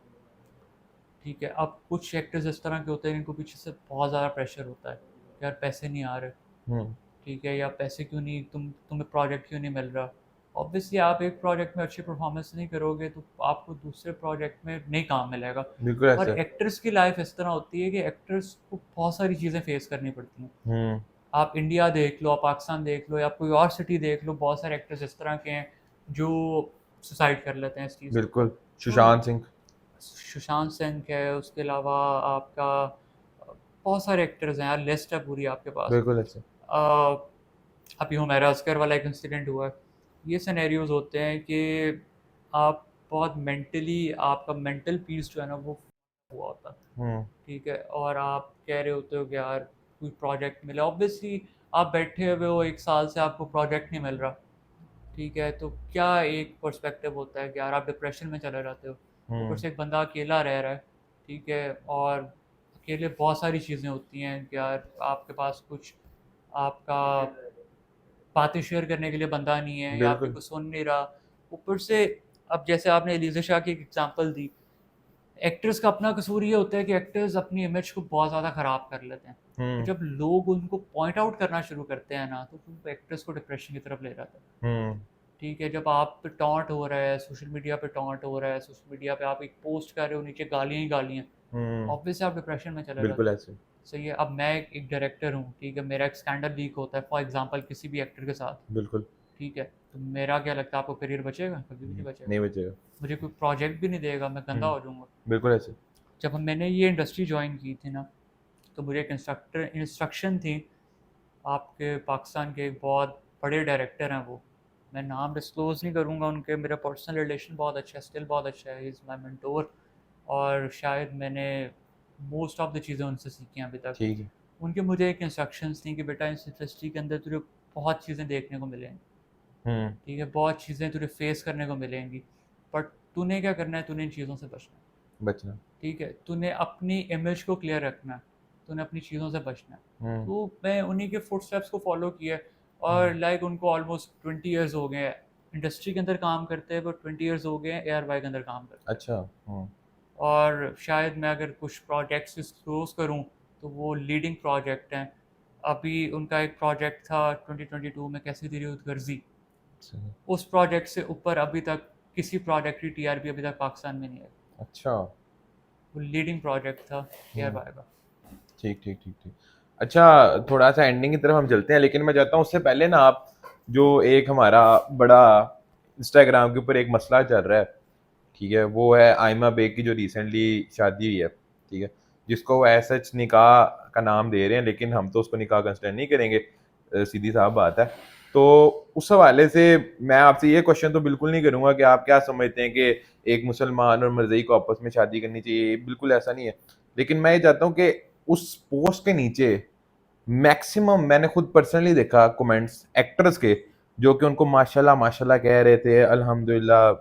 ठीक है, अब कुछ एक्टर्स इस तरह के होते हैं जिनको पीछे से बहुत ज़्यादा प्रेशर होता है, यार पैसे नहीं आ रहे। हम्म। ठीक है, या पैसे क्यों नहीं, तुम्हें प्रोजेक्ट क्यों नहीं मिल रहा। ऑब्वियसली आप एक प्रोजेक्ट में अच्छी परफॉर्मेंस नहीं करोगे तो आपको दूसरे प्रोजेक्ट में नहीं काम मिलेगा। बिल्कुल और ऐसे। एक्टर्स की लाइफ इस तरह होती है कि एक्टर्स को बहुत सारी चीज़ें फेस करनी पड़ती हैं। हम्म। आप इंडिया देख लो, आप पाकिस्तान देख लो, या कोई और सिटी देख लो, बहुत सारे एक्टर्स इस तरह के हैं जो सुसाइड कर लेते हैं इस चीज़ के ऊपर। बिल्कुल। तो सुशांत सिंह। सुशांत सिंह है, उसके अलावा आपका बहुत सारे एक्टर्स हैं यार, लिस्ट है पूरी आपके पास। बिल्कुल ऐसे। अ, अभी हुमैरा अस्कर वाला एक इंसिडेंट हुआ है। ये सिनेरियोज होते हैं कि आप बहुत मेंटली, आपका मेंटल पीस जो है ना वो हुआ होता है। हम्म। ठीक है, और आप कह रहे होते हो कि यार कोई प्रोजेक्ट मिला, ऑब्वियसली आप बैठे हुए हो 1 साल से, आपको प्रोजेक्ट नहीं मिल रहा। ठीक है, तो क्या एक पर्सपेक्टिव होता है कि यार आप डिप्रेशन में चले जाते हो। ऊपर हम्म। से एक बंदा अकेला रह रहा है। ठीक है, और अकेले बहुत सारी चीज़ें होती हैं कि यार आपके पास कुछ, आपका बातें शेयर करने के लिए बंदा नहीं है, या आपकी बिल्कुल। कुछ सुन नहीं रहा। ऊपर से अब जैसे आपने एलिज़ा शाह की एक एग्जांपल दी, एक्टर्स का अपना कसूर ये होता है कि एक्टर्स अपनी इमेज को बहुत ज़्यादा ख़राब कर लेते हैं। तो हम्म। जब लोग उनको पॉइंट आउट करना शुरू करते हैं ना, तो वो एक्टर्स को डिप्रेशन की तरफ ले जाता है। हम्म। ठीक है, जब आप पे टॉन्ट हो रहा है, सोशल मीडिया पे टॉन्ट हो रहा है, सोशल मीडिया पे आप एक पोस्ट कर रहे हो, नीचे गालियाँ ही गालियाँ, हम्म। ऑब्वियसली आप डिप्रेशन में चले बिल्कुल जाते हो। ऐसे। सही है, अब मैं एक डायरेक्टर हूँ। ठीक है, मेरा एक स्कैंडल लीक होता है फॉर एग्जांपल किसी भी एक्टर के साथ। बिल्कुल। ठीक है, तो मेरा क्या लगता है, आपको करियर बचेगा? कभी भी नहीं बचेगा। नहीं बचेगा। मुझे कोई प्रोजेक्ट भी नहीं देगा, मैं गंदा हो जाऊँगा। बिल्कुल ऐसे। जब मैंने ये इंडस्ट्री ज्वाइन की थी ना, तो मुझे एक इंस्ट्रक्शन थी, आपके पाकिस्तान के एक बहुत बड़े डायरेक्टर हैं वो, मैं नाम डिस्क्लोज़ नहीं करूँगा उनके, मेरा पर्सनल रिलेशन बहुत अच्छा है, स्टिल बहुत अच्छा है, ही इज़ माई मेंटोर। और शायद मैंने मोस्ट ऑफ द चीज़ें उनसे सीखी हैं अभी तक। ठीक है। उनके मुझे एक इंस्ट्रक्शंस थी कि बेटा इस इंडस्ट्री के अंदर तुझे बहुत चीज़ें देखने को मिलेंगी। हम्म। ठीक है, बहुत चीज़ें तुझे फेस करने को मिलेंगी, बट तूने क्या करना है, तूने इन चीज़ों से बचना है। बचना। ठीक है, तूने अपनी इमेज को क्लियर रखना है, तूने अपनी चीज़ों से बचना है। हम्म। तो मैं उन्हीं के फुटस्टेप्स को फॉलो किया, और हम्म। लाइक उनको ऑलमोस्ट 20 ईयर्स हो गए हैं इंडस्ट्री के अंदर काम करते हैं, बट 20 ईयर्स हो गए हैं ARY के अंदर काम करते हैं। अच्छा। हम्म। और शायद मैं अगर कुछ प्रोजेक्ट्स डिस्क्लोज करूं तो वो लीडिंग प्रोजेक्ट हैं। अभी उनका एक प्रोजेक्ट था 2022 में, कैसी तेरी गर्जी। सही। उस प्रोजेक्ट से ऊपर अभी तक किसी प्रोजेक्ट की TRP अभी तक पाकिस्तान में नहीं आई। अच्छा। वो लीडिंग प्रोजेक्ट था हम्म। ARY का। ठीक ठीक ठीक ठीक। अच्छा, थोड़ा सा एंडिंग की तरफ हम चलते हैं, लेकिन मैं चाहता हूँ उससे पहले ना आप जो एक हमारा बड़ा इंस्टाग्राम के ऊपर एक मसला चल रहा है, ठीक है, वो है आयमा बेग की जो रिसेंटली शादी हुई है, ठीक है, जिसको वो ऐसा निकाह का नाम दे रहे हैं, लेकिन हम तो उसको निकाह कंसिडर नहीं करेंगे, सीधी साफ बात है। तो उस हवाले से मैं आपसे ये क्वेश्चन तो बिल्कुल नहीं करूंगा कि आप क्या समझते हैं कि एक मुसलमान और मर्ज़ई को आपस में शादी करनी चाहिए, बिल्कुल ऐसा नहीं है। लेकिन मैं ये चाहता हूँ कि उस पोस्ट के नीचे मैक्सिमम मैंने खुद पर्सनली देखा कमेंट्स एक्टर्स के, जो कि उनको माशाल्लाह माशाल्लाह कह रहे थे, अल्हम्दुलिल्लाह,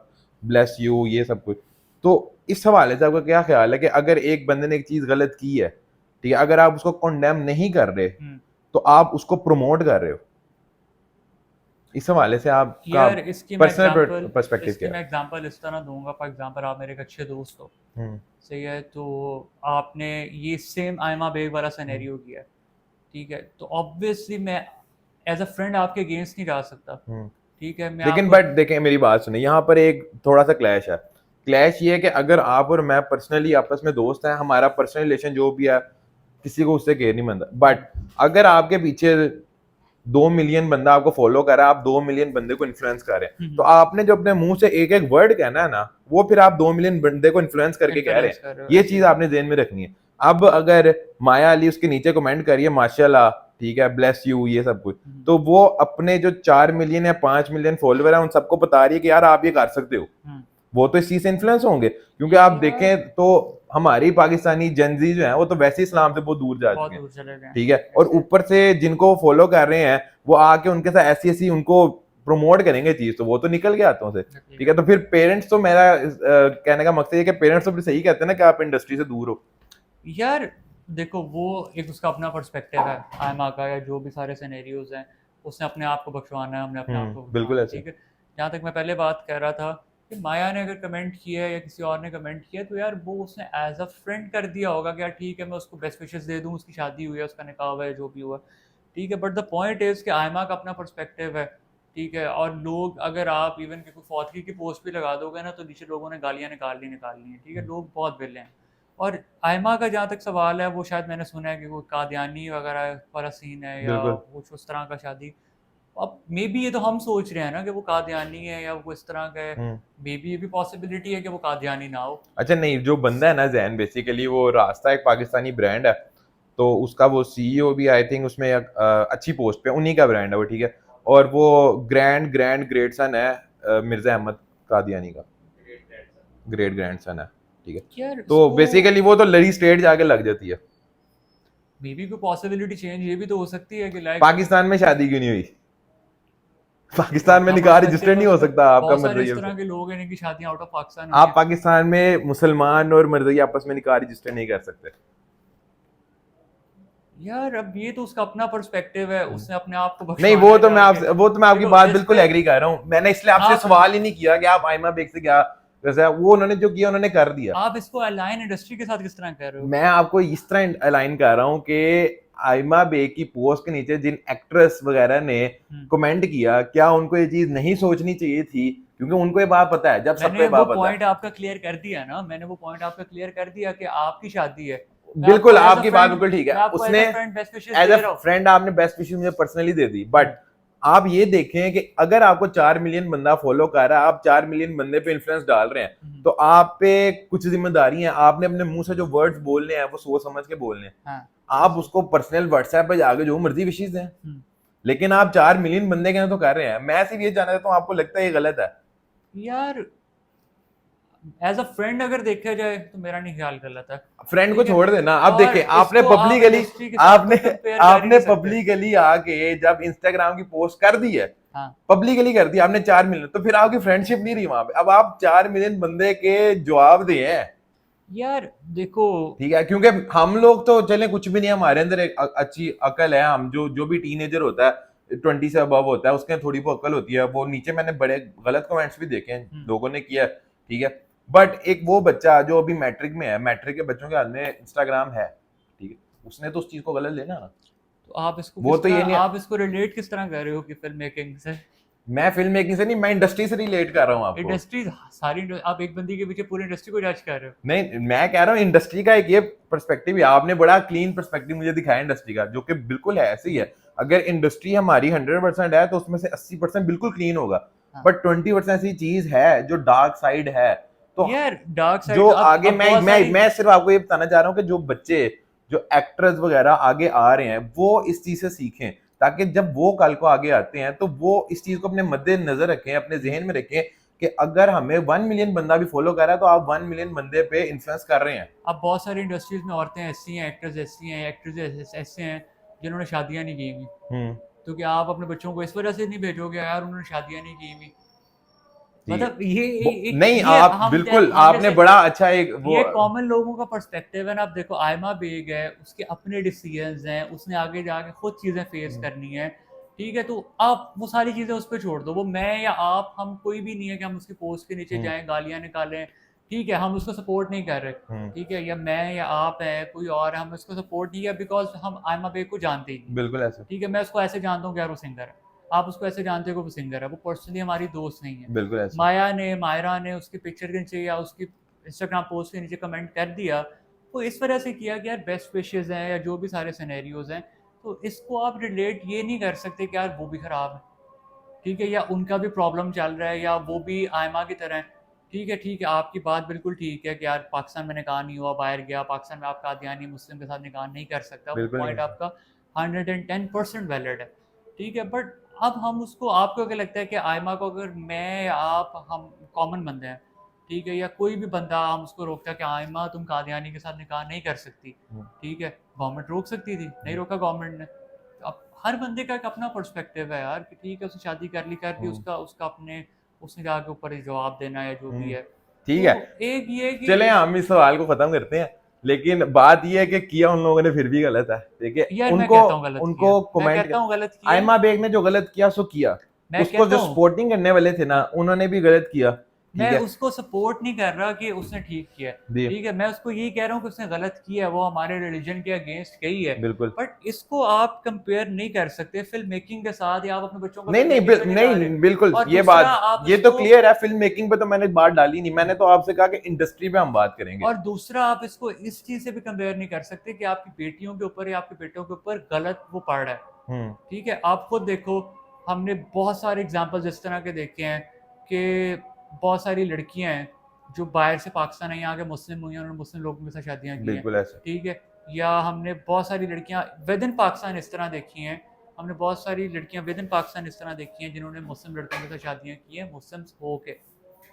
ब्लेस यू, ये सब कुछ। तो इस हवाले से आपका क्या ख्याल है कि अगर एक बंदे ने एक चीज गलत की है, ठीक है, अगर आप उसको कंडेम नहीं कर रहे तो आप उसको प्रमोट कर रहे हो, इस हवाले से आपका यार पर्सनल पर्सपेक्टिव क्या मैं है? एग्जांपल इस तरह दूंगा। फॉर एग्जांपल आप मेरे एक अच्छे दोस्त हो, हम्म, सही है, तो आपने ये सेम आयमा बेग वाला हम्म, सिनेरियो किया, ठीक है, तो ऑब्वियसली मैं एज अ फ्रेंड आपके अगेंस्ट नहीं जा सकता, हम्म। ठीक है, मैं लेकिन आपको। बट देखें, मेरी बात सुनिए, यहाँ पर एक थोड़ा सा क्लैश है। क्लैश ये है कि अगर आप और मैं पर्सनली आपस में दोस्त हैं, हमारा पर्सनल रिलेशन जो भी है, किसी को उससे केयर नहीं बनता, बट अगर आपके पीछे 2 मिलियन बंदा आपको फॉलो कर रहा है, आप 2 मिलियन बंदे को इन्फ्लुएंस कर रहे हैं, तो आपने जो अपने मुंह से एक एक वर्ड कहना है ना, वो फिर आप 2 मिलियन बंदे को इन्फ्लुएंस करके कह रहे इन्फ्लुएंस हैं। कर रहे हो ये ऐसे चीज ही। आपने ध्यान में रखनी है। अब अगर माया अली उसके नीचे कमेंट करिए माशाल्लाह, ठीक है, ब्लेस यू, ये सब कुछ, हम्म, तो वो अपने जो 4 मिलियन या 5 मिलियन फॉलोअर है उन सबको बता रही है कि यार आप ये कर सकते हो। हम्म। वो तो इस चीज से इन्फ्लुएंस होंगे, क्योंकि आप यार देखें तो हमारी पाकिस्तानी जनजी जो है वो तो वैसे इस्लाम से बहुत दूर जा बहुत चुके हैं, दूर चले गए ठीक है, और ऐसे। ऊपर से जिनको फॉलो कर रहे हैं वो आके उनके साथ ऐसी ऐसी उनको प्रमोट करेंगे चीज, तो वो तो निकल गया हाथों से, ठीक है। तो फिर पेरेंट्स तो मेरा कहने का मकसद ये कि पेरेंट्स तो फिर सही कहते हैं ना कि आप इंडस्ट्री से दूर हो। यार देखो, वो एक उसका अपना पर्सपेक्टिव है आयमा का, या जो भी सारे सिनेरियोज हैं, उसने अपने आप को बख्शवाना है, हमने अपने आप को बिल्कुल बख्शवाना है, ऐसे। ठीक है। जहाँ तक मैं पहले बात कर रहा था कि माया ने अगर कमेंट किया है या किसी और ने कमेंट किया, तो यार वो उसने एज अ फ्रेंड कर दिया होगा कि यार ठीक है, मैं उसको बेस्ट विशेस दे दूँ, उसकी शादी हुई है, उसका निकाह हुआ है, जो भी हुआ, ठीक है। बट द पॉइंट इज़ कि आयमा का अपना पर्सपेक्टिव है, ठीक है। और लोग, अगर आप इवन कि कोई फौतगी की पोस्ट भी लगा दोगे ना, तो नीचे लोगों ने गालियाँ निकालनी है, ठीक है, लोग बहुत बिल्ले हैं। और आयमा का जहाँ तक सवाल है, वो शायद मैंने सुना है कि वो कादियानी वगैरह वाला सीन है, या बिल्कुल। कुछ उस तरह का शादी। अब मे बी ये तो हम सोच रहे हैं ना कि वो कादियानी है या वो इस तरह का है, हम्म। मे बी ये भी पॉसिबिलिटी है कि वो कादियानी ना हो। अच्छा, नहीं, जो बंदा है ना जैन, बेसिकली वो रास्ता एक पाकिस्तानी ब्रांड है, तो उसका वो सीईओ भी आई थिंक उसमें अच्छी पोस्ट पे, उन्हीं का ब्रांड है वो, ठीक है, और वो ग्रैंड ग्रैंड ग्रेट सन है मिर्जा अहमद कादियानी का, ग्रेट ग्रैंड सन है, ठीक है। यार तो इसको बेसिकली वो तो लड़ी स्ट्रेट जाके लग जाती है। मे बी कोई पॉसिबिलिटी चेंज ये भी तो हो सकती है कि लाइक पाकिस्तान में शादी क्यों नहीं हुई? वो पाकिस्तान में अपना निकाह रजिस्टर पर्सपेक्टिव है नहीं हो उसका। सकता आपका बहुत सारे इस मर्जी से? तरह के लोग हैं जिनकी शादियां आउट ऑफ पाकिस्तान हुई आप हैं। पाकिस्तान में मुसलमान और मर्जी आपस में निकाह रजिस्टर नहीं कर सकते। यार अब ये तो उसका अपना पर्सपेक्टिव है, उसने अपने आप को नहीं, बख्शवाना है जाके। वो तो मैं आपकी देखो बात इस बिल्कुल पे एग्री कर रहा हूँ, मैंने इसलिए आपसे आप सवाल ही नहीं किया कि आप आयमा बेग से क्या, जैसे वो उन्होंने जो किया उन्होंने कर दिया। आप इसको अलाइन इंडस्ट्री के साथ किस तरह कर रहे हो? मैं आपको इस तरह अलाइन कर रहा हूँ कि आयमा बेग की पोस्ट के नीचे जिन एक्ट्रेस वगैरह ने हम्म। कमेंट किया, क्या उनको ये चीज नहीं सोचनी चाहिए थी? क्योंकि उनको ये बात पता है, जब सबको मैंने ये वो बात पता है। पॉइंट आपका क्लियर कर दिया ना, मैंने वो पॉइंट आपका क्लियर कर दिया कि आपकी शादी है। मैं बिल्कुल, आपको एज अ आपकी बात फ्रेंड बिल्कुल ठीक है, मैं आपको एज उसने a friend best wishes as a दे रहा हूँ। फ्रेंड आपने बेस्ट विशेस मुझे पर्सनली दे दी, बट आप ये देखें कि अगर आपको 4 मिलियन बंदा फॉलो कर रहा है, आप 4 मिलियन बंदे पे इन्फ्लुएंस डाल रहे हैं, हम्म, तो आप पे कुछ जिम्मेदारी है, आपने अपने मुंह से जो वर्ड्स बोलने हैं वो सोच समझ के बोलने हैं। हाँ आप ऐसे। उसको पर्सनल व्हाट्सएप पे जाके जो मर्जी विशेस दें, हम्म। लेकिन आप 4 मिलियन बंदे के तो कर रहे हैं। मैं सिर्फ ये जानना चाहता हूँ, आपको लगता है ये गलत है? यार एज अ फ्रेंड अगर देखा जाए तो मेरा नहीं ख्याल गलत है, फ्रेंड को ठीक है। छोड़ देना, आप और देखें, आपने इसको आप पब्लिकली इंडस्ट्री के साथ आपने तो कंपेयर कर ही आपने नहीं सकते। पब्लिकली आके जब इंस्टाग्राम की पोस्ट कर दी है, हाँ पब्लिकली कर दी आपने 4 मिलियन, तो फिर आपकी फ्रेंडशिप नहीं रही वहां पे। अब आप 4 मिलियन बंदे के जवाब दिए हैं, यार देखो, ठीक है, क्योंकि हम लोग तो चले कुछ भी नहीं, हमारे अंदर एक अच्छी अकल है, हम जो जो भी टीनेजर होता है 20 से अबव होता है, उसके थोड़ी बहुत अकल होती है। वो नीचे मैंने बड़े गलत कमेंट्स भी देखे हैं, लोगों ने किया, ठीक है, बट एक वो बच्चा जो अभी मैट्रिक में है, मैट्रिक के बच्चों के हाथ में इंस्टाग्राम है, ठीक है, उसने तो उस चीज को गलत लेना ना। तो आप इसको वो किस तो तरह, ये नहीं, आप इसको रिलेट किस तरह कर रहे हो कि फिल्म मेकिंग से? मैं फिल्म मेकिंग से नहीं, मैं इंडस्ट्री से रिलेट कर रहा हूँ आपको। इंडस्ट्री सारी, आप एक बंदी के पीछे पूरी इंडस्ट्री को जज कर रहे हो। नहीं, मैं कह रहा हूँ इंडस्ट्री का एक ये पर्सपेक्टिव है, आपने बड़ा क्लीन पर्सपेक्टिव मुझे दिखाया इंडस्ट्री का, जो कि बिल्कुल है, ऐसे ही है। अगर इंडस्ट्री हमारी 100% है तो उसमें से 80% बिल्कुल क्लीन होगा। हाँ बट 20% ऐसी चीज है जो डार्क साइड है। तो यार डार्क जो साइड आगे अब बहुत सारी मैं सिर्फ आपको ये बताना चाह रहा हूँ कि जो बच्चे, जो एक्टर्स वगैरह आगे आ रहे हैं, वो इस चीज से सीखें, ताकि जब वो कल को आगे आते हैं तो वो इस चीज को अपने मद्देनजर रखें, अपने जहन में रखें कि अगर हमें 1 मिलियन बंदा भी फॉलो कर रहा है तो आप 1 मिलियन बंदे पे इन्फ्लुएंस कर रहे हैं। अब बहुत सारी इंडस्ट्रीज में औरतें ऐसी हैं, एक्टर्स ऐसी हैं, एक्ट्रेस ऐसे हैं जिन्होंने शादियां नहीं की हुई। हम्म। तो क्या आप अपने बच्चों को इस वजह से नहीं भेजोगे यार उन्होंने शादियां नहीं की हुई? ठीक है। मतलब ये एक नहीं, ये आप बिल्कुल, हम आपने जैसे बड़ा अच्छा एक वो। ये कॉमन लोगों का पर्सपेक्टिव है ना। आप देखो आयमा बेग है, उसके अपने डिसीजंस हैं, उसने आगे जाके खुद चीज़ें फेस करनी है। ठीक है, तो आप वो सारी चीज़ें उस पर छोड़ दो। वो मैं या आप, हम कोई भी नहीं है कि हम उसकी पोस्ट के नीचे हम्म। जाएं गालियां निकालें। ठीक है, हम उसको सपोर्ट नहीं कर रहे। हम्म। ठीक है, या मैं या आप है कोई और है, हम उसको सपोर्ट नहीं किया बिकॉज हम आयमा बेग को जानते ही नहीं। बिल्कुल ऐसा। ठीक है, मैं उसको ऐसे जानता हूँ कि यार वो सिंगर है। आप उसको ऐसे जानते हो कि वो सिंगर है, वो पर्सनली हमारी दोस्त नहीं है। बिल्कुल ऐसा। मायरा ने उसकी पिक्चर के नीचे या उसकी इंस्टाग्राम पोस्ट के नीचे कमेंट कर दिया, तो इस वजह से किया कि यार बेस्ट विशेज़ हैं या जो भी सारे सिनेरियोज हैं। तो इसको आप रिलेट ये नहीं कर सकते कि यार वो भी ख़राब है। ठीक है, या उनका भी प्रॉब्लम चल रहा है या वो भी आयमा की तरह है। ठीक है, आपकी बात बिल्कुल ठीक है कि यार पाकिस्तान में निकाह नहीं हुआ, बाहर गया पाकिस्तान में आप कादियानी मुस्लिम के साथ निकाह नहीं कर सकता, वो बिल्कुल नहीं पॉइंट ऐसा। आपका 110% वैलिड है। ठीक है, बट अब हम उसको, आपको क्या लगता है कि आयमा को अगर मैं या आप, हम कॉमन बंदे हैं, ठीक है, या कोई भी बंदा हम उसको रोकता है कि आयमा तुम कादियानी के साथ निकाह नहीं कर सकती। हम्म। ठीक है, गवर्नमेंट रोक सकती थी, नहीं रोका गवर्नमेंट ने। अब हर बंदे का एक अपना पर्सपेक्टिव है यार कि ठीक है उसने शादी कर ली, हम्म। उसका उसका अपने, उसने जाके ऊपर जवाब देना है या जो भी हम्म। है। ठीक तो है। एक ये कि चले हम इस सवाल को खत्म करते हैं, लेकिन बात ये है कि किया उन लोगों ने फिर भी गलत है। देखिए, यार मैं उनको कहता हूँ गलत किया उनको है, मैं कमेंट कहता कर, हूँ गलत किया है, आयमा बेग ने जो गलत किया सो किया, मैं उसको कहता जो हूँ। सपोर्टिंग करने वाले थे ना, उन्होंने भी गलत किया। ठीक मैं है। उसको सपोर्ट नहीं कर रहा कि उसने ठीक किया है। जी। ठीक है, मैं उसको यही कह रहा हूँ कि उसने गलत किया है, वो हमारे रिलीजन के अगेंस्ट गई है। बिल्कुल। बट इसको आप कंपेयर नहीं कर सकते फिल्म मेकिंग के साथ, या आप अपने बच्चों को नहीं फिल्म नहीं मेकिंग पे नहीं डाल रहे। नहीं, बिल्कुल और ये दूसरा बात, आप ये तो इसको, क्लियर है। फिल्म मेकिंग पे तो मैंने बात डाली नहीं, मैंने तो आपसे कहा कि इंडस्ट्री पे हम बात करेंगे। और दूसरा आप इसको इस चीज़ से भी कंपेयर नहीं कर सकते कि आपकी बेटियों के ऊपर या आपके बेटों के ऊपर गलत वो पड़ रहा है। हम्म। ठीक है, आप खुद देखो, हमने बहुत सारे एग्जाम्पल्स इस तरह के देखे हैं कि बहुत सारी लड़कियां हैं जो बाहर से पाकिस्तान आई, यहाँ के मुस्लिम हुई हैं, उन्होंने मुस्लिम लोगों के साथ शादियाँ की हैं। बिल्कुल ऐसा। ठीक है, या हमने बहुत सारी लड़कियां विद इन पाकिस्तान इस तरह देखी हैं, हमने बहुत सारी लड़कियां विद इन पाकिस्तान इस तरह देखी हैं जिन्होंने मुस्लिम लड़कों के साथ शादियाँ की हैं, मुस्लिम्स हो के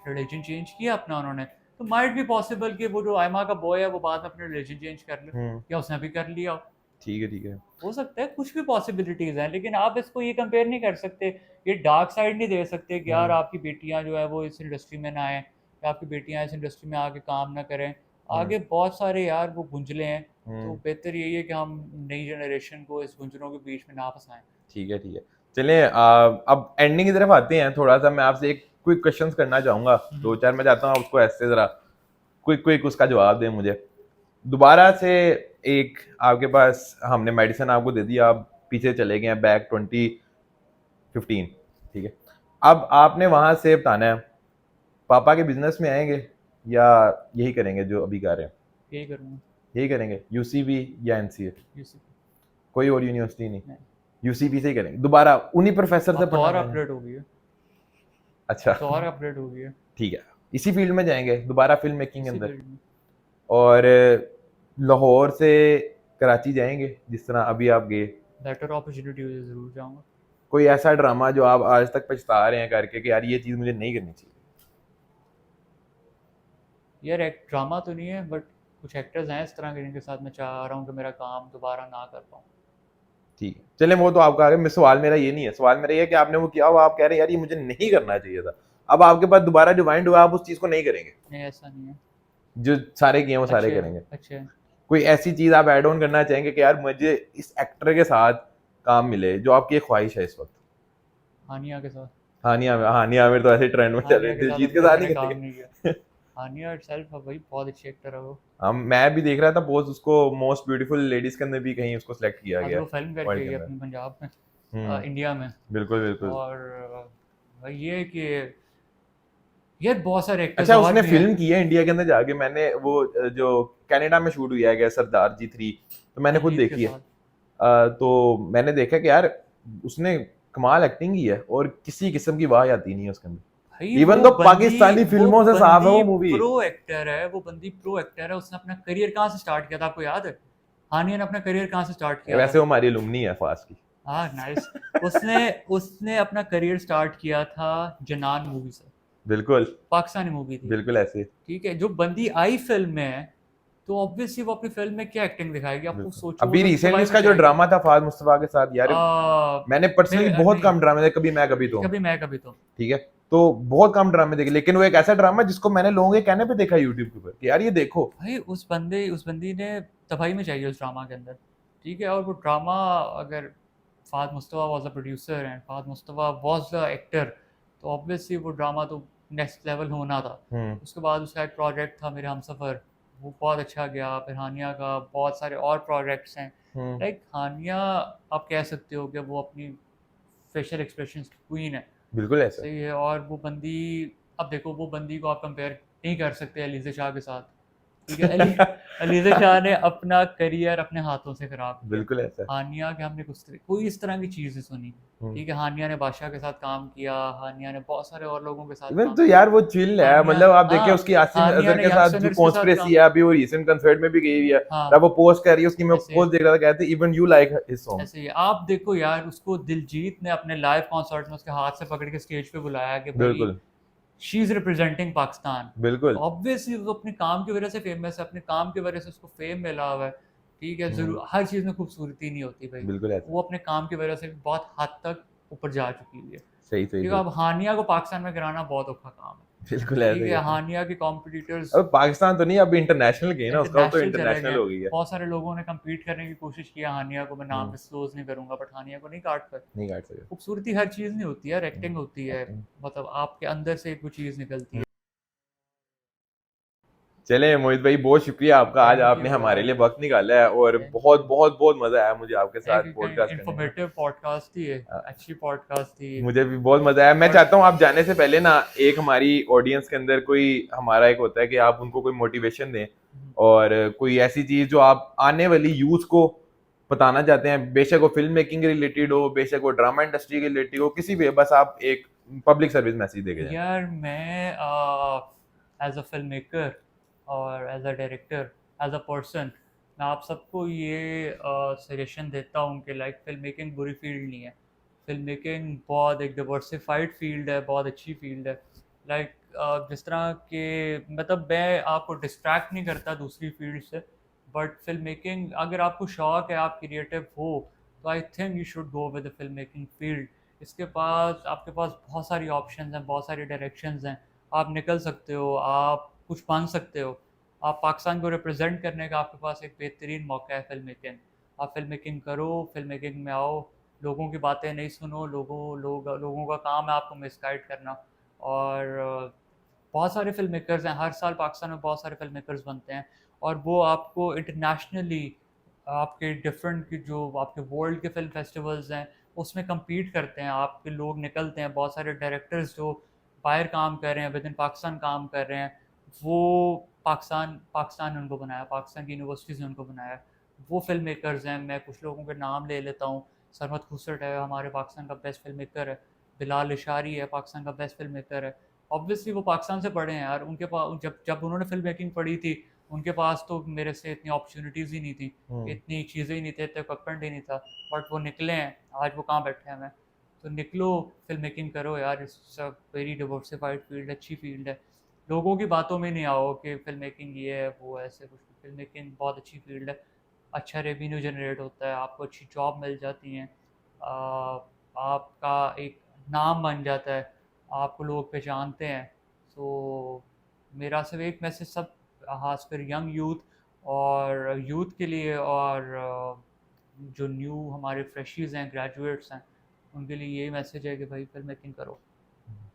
रिलीजन चेंज किया अपना उन्होंने। तो माइट भी पॉसिबल कि वो जो आयमा का बॉय है वो बाद में अपने रिलीजन चेंज कर ले, हम्म। या उसने भी कर लिया। ठीक है। ठीक है। हो सकता है, कुछ भी पॉसिबिलिटीज हैं, लेकिन आप इसको ये कंपेयर नहीं कर सकते। ये डार्क साइड नहीं दे सकते कि यार हम्म। आपकी बेटियां जो है वो इस इंडस्ट्री में ना आए, या आपकी बेटियां इस इंडस्ट्री में आके काम ना करें। हम्म। आगे बहुत सारे यार वो गुंजले हैं। तो हम्म। बेहतर यही है कि हम नई जनरेशन को इस गुंजलों के बीच में ना फंसाएं। ठीक है। ठीक है। चलिए, अब एंडिंग की तरफ आते हैं। थोड़ा सा मैं आपसे एक क्विक क्वेश्चंस करना चाहूंगा, दो चार। मैं चाहता हूँ आप उसको ऐसे जरा क्विक क्विक उसका जवाब दें मुझे। दोबारा से एक, आपके पास हमने मेडिसिन आपको दे दिया, आप पीछे चले गए हैं बैक 2015। ठीक है। अब आपने वहां से बताना है, पापा के बिजनेस में आएंगे या यही करेंगे जो अभी कर रहे हैं? यही करूँगा। यही करेंगे, यूसीबी या एनसीए? यूसी कोई और यूनिवर्सिटी नहीं? नहीं। यूसीबी से ही करेंगे दोबारा, उन्हीं प्रोफेसर से अब तो पढ़ना और चाहेंगे? अपग्रेड हो गई है। अच्छा। अब तो और अपग्रेड हो गई है। ठीक है। इसी फील्ड में जाएंगे दोबारा, फिल्म मेकिंग के इसी अंदर? फील्ड में। और लाहौर से कराची जाएंगे जिस तरह अभी आप गए? बेटर अपॉर्चुनिटी हुई तो जरूर जाऊँगा। कोई ऐसा ड्रामा जो आप आज तक पछता रहे हैं करके कि यार ये चीज मुझे नहीं करनी चाहिए? यार एक ड्रामा तो नहीं है, बट कुछ एक्टर्स हैं इस तरह के जिनके साथ मैं चाह रहा हूँ कि मेरा काम दोबारा ना कर पाऊँ। ठीक है। चले, वो तो आपका आगे। मैं, सवाल मेरा ये नहीं है, सवाल मेरा ये है कि आपने वो किया, वो आप कह रहे हैं यार ये मुझे नहीं करना चाहिए था, अब आपके पास दोबारा रिवाइंड हुआ, आप उस चीज को नहीं करेंगे? नहीं ऐसा नहीं है। जो सारे किए हैं वो सारे अच्छे करेंगे? अच्छे। कोई ऐसी चीज आप ऐड ऑन करना चाहेंगे कि यार मुझे इस एक्टर के साथ काम मिले, जो आपकी एक ख्वाहिश है इस वक्त? हानिया के साथ। हानिया आमिर तो ऐसे ट्रेंड में चल रही हानिया है, के साथ दिलजीत अभी के तक साथ मैंने नहीं काम करेंगे? नहीं किया। हानिया इटसेल्फ भाई बहुत अच्छी एक्टर है वो। हम, मैं भी देख रहा था पोस्ट, उसको मोस्ट ब्यूटीफुल लेडीज के अंदर भी कहीं उसको सिलेक्ट किया अभी गया वो फिल्म करके वर्ल्ड गई के है अंदर। अपने पंजाब में, हम्म। इंडिया में। बिल्कुल बिल्कुल। और भाई ये है कि यार बहुत सारे एक्टर्स अच्छा, और उसने भी हैं। फिल्म की है इंडिया के अंदर जाके, मैंने वो जो कनाडा में शूट हुई है गया सरदार जी 3, तो मैंने खुद दिलजीत के देखी है। साथ। तो मैंने देखा कि यार उसने कमाल एक्टिंग ही है और किसी किस्म की वाह आती नहीं है उसके अंदर। भाई इवन वो तो बंदी पाकिस्तानी वो फिल्मों से साफ है वो बंदी मूवी। प्रो एक्टर है, वो बंदी प्रो एक्टर है। उसने अपना करियर कहाँ से स्टार्ट किया था आपको याद है? हानिया ने अपना करियर कहाँ से स्टार्ट किया वैसे था? वो हमारी अलुमनी है फास्ट की। हाँ नाइस। उसने उसने अपना करियर स्टार्ट किया था जनान मूवी से। बिल्कुल पाकिस्तानी मूवी थी। बिल्कुल ऐसे। ठीक है, जो बंदी आई फिल्म में, तो ऑब्वियसली वो अपनी फिल्म में क्या एक्टिंग दिखाएगी? आपको बिल्कुल सोचो, वो अभी तो रिसेंटली दुबई में उसका जो जाएगी। ड्रामा था फाद मुस्तफा के साथ यार, मैंने पर्सनली बहुत नहीं, कम ड्रामे देखे, कभी मैं कभी तो, कभी मैं कभी तो। ठीक है, तो बहुत कम ड्रामे देखे, लेकिन वो एक ऐसा ड्रामा जिसको मैंने लोगों के कहने पे देखा यूट्यूब के ऊपर कि यार ये देखो। भाई उस बंदी ने तबाही में चाहिए उस ड्रामा के अंदर। ठीक है, और वो ड्रामा, अगर Fahd Mustafa was a producer and Fahd Mustafa was the actor, तो ऑब्वियसली वो ड्रामा तो नेक्स्ट लेवल होना था। हम्म उसके बाद उसका एक प्रोजेक्ट था मेरे हमसफ़र, वो बहुत अच्छा गया। फिर हानिया का बहुत सारे और प्रोजेक्ट्स हैं। हम्म लाइक हानिया, आप कह सकते हो कि वो अपनी फेशियल एक्सप्रेशंस की क्वीन है। बिल्कुल ऐसा। सही है। और वो बंदी, अब देखो वो बंदी को आप कंपेयर नहीं कर सकते अलीज़ा शाह के साथ। ठीक है, अलीज़ा शाह ने अपना करियर अपने हाथों से ख़राब किया। बिल्कुल ऐसा। हानिया के हमने कोई इस तरह की चीज़ नहीं सुनी। हम्म ठीक है, हानिया ने बादशाह के साथ काम किया, हानिया ने बहुत सारे और लोगों के साथ इवन काम तो किया। यार वो चिल है, हानिया, मतलब आप हाँ, देखिए उसकी आसिम हानिया अजहर ने के यंग साथ जो सिनर्स के साथ कॉन्स्पिरेसी काम, है, अभी वो रीसेंट कंसर्ट में भी गई हुई है, हाँ, तब वो पोस्ट कर रही है उसकी, मैं ऐसे पोस्ट देख रहा था, कहते even you like his song. ऐसे ही आप देखो यार, उसको दिलजीत ने अपने लाइव कॉन्सर्ट में उसके हाथ से पकड़ के स्टेज पे बुलाया कि भाई बिल्कुल शी इज़ रिप्रेजेंटिंग पाकिस्तान। बिल्कुल। ऑब्वियसली वो अपने काम की वजह से फेमस है, अपने काम की वजह से उसको फेम मिला हुआ है। ठीक है, हम्म ज़रूर हर चीज़ में खूबसूरती नहीं होती भाई। बिल्कुल ऐसा। वो अपने काम की वजह से भी बहुत हद तक ऊपर जा चुकी हुई है। सही सही ठीक है, सही। अब हानिया को पाकिस्तान में गिराना बहुत औखा काम है। बिल्कुल ठीक ऐसे ही है, है। हानिया के कॉम्पिटिटर्स अब पाकिस्तान तो नहीं, अब इंटरनेशनल गई ना उसका, अब तो इंटरनेशनल चले इंटरनेशनल गए। हो गई है। बहुत सारे लोगों ने कम्पीट करने की कोशिश किया हानिया को, मैं नाम हम्म डिस्क्लोज नहीं करूंगा, बट हानिया को नहीं काट कर। नहीं काट सके। खूबसूरती हर चीज़ नहीं होती यार, एक्टिंग होती है। एक्टिंग। मतलब आपके अंदर से कोई चीज़ निकलती है। चले मोहित भाई, बहुत शुक्रिया आपका, आज थैंक आपने यू हमारे यार, लिए वक्त निकाला है, और थैंक बहुत यू। बहुत बहुत मजा आया मुझे आपके साथ एक पॉडकास्ट करने में। इंफॉर्मेटिव पॉडकास्ट थी ये, अ, अच्छी पॉडकास्ट थी। मुझे भी बहुत मजा आया। मैं और चाहता हूँ आप जाने से पहले ना, एक हमारी ऑडियंस के अंदर कोई, हमारा एक होता है कि आप उनको कोई मोटिवेशन दें, और कोई ऐसी चीज जो आप आने वाली यूथ को बताना चाहते हैं, बेशक वो फिल्म मेकिंग रिलेटेड हो, बेशक वो ड्रामा इंडस्ट्री के रिलेटेड हो, किसी भी, बस आप एक पब्लिक सर्विस मैसेज देके जाएं। यार मैं एज अ फिल्म मेकर और as a director, as a person, मैं आप सबको ये सजेशन देता हूँ कि लाइक फिल्म मेकिंग बुरी फील्ड नहीं है। फिल्म मेकिंग बहुत एक डिवर्सिफाइड फील्ड है, बहुत अच्छी फील्ड है। लाइक जिस तरह के, मतलब मैं आपको डिस्ट्रैक्ट नहीं करता दूसरी फील्ड से, बट फिल्म मेकिंग अगर आपको शौक है, आप क्रिएटिव हो, तो I think you should go with the film making field. इसके पास, आपके पास बहुत सारी ऑप्शंस हैं, बहुत सारी डायरेक्शंस हैं। आप निकल सकते हो, आप कुछ बन सकते हो। आप पाकिस्तान को रिप्रेजेंट करने का आपके पास एक बेहतरीन मौका है फिल्म मेकिंग। आप फिल्म मेकिंग करो, फिल्म मेकिंग में आओ, लोगों की बातें नहीं सुनो। लोगों का काम है आपको मिसगाइड करना। और बहुत सारे फिल्म मेकर्स हैं, हर साल पाकिस्तान में बहुत सारे फिल्म मेकर्स बनते हैं, और वो आपको इंटरनेशनली आपके डिफरेंट की जो आपके वर्ल्ड के फिल्म फेस्टिवल्स हैं उसमें compete करते हैं। आपके लोग निकलते हैं, बहुत सारे डायरेक्टर्स जो बाहर काम कर रहे हैं, विद इन पाकिस्तान काम कर रहे हैं, वो पाकिस्तान ने उनको बनाया, पाकिस्तान की यूनिवर्सिटीज़ ने उनको बनाया। वो फिल्म मेकर्स हैं, मैं कुछ लोगों के नाम ले लेता हूँ। सरमद खुसरत है, हमारे पाकिस्तान का बेस्ट फिल्म मेकर है। बिलाल इशारी है, पाकिस्तान का बेस्ट फिल्म मेकर है। ऑब्वियसली वो पाकिस्तान से पढ़े हैं यार, उनके पास जब जब उन्होंने फिल्म मेकिंग पढ़ी थी, उनके पास तो मेरे से इतनी अपॉर्चुनिटीज़ ही नहीं थी, हम्म इतनी चीज़ें ही नहीं थे, इतना इक्विपमेंट ही नहीं था। बट वो निकले हैं, आज वो कहाँ बैठे हैं मैं। तो निकलो, फिल्म मेकिंग करो यार, it's a very diversified field, अच्छी फील्ड है। लोगों की बातों में नहीं आओ कि फिल्म मेकिंग ये है वो है, ऐसे कुछ नहीं। फिल्म मेकिंग बहुत अच्छी फील्ड है, अच्छा रेवेन्यू जनरेट होता है, आपको अच्छी जॉब मिल जाती हैं, आपका एक नाम बन जाता है, आपको लोग पहचानते हैं। सो मेरा सिर्फ एक मैसेज सब, खासकर यंग यूथ और यूथ के लिए, और जो न्यू हमारे फ्रेशीज़ हैं, ग्रेजुएट्स हैं, उनके लिए यही मैसेज है कि भाई फिल्म मेकिंग करो,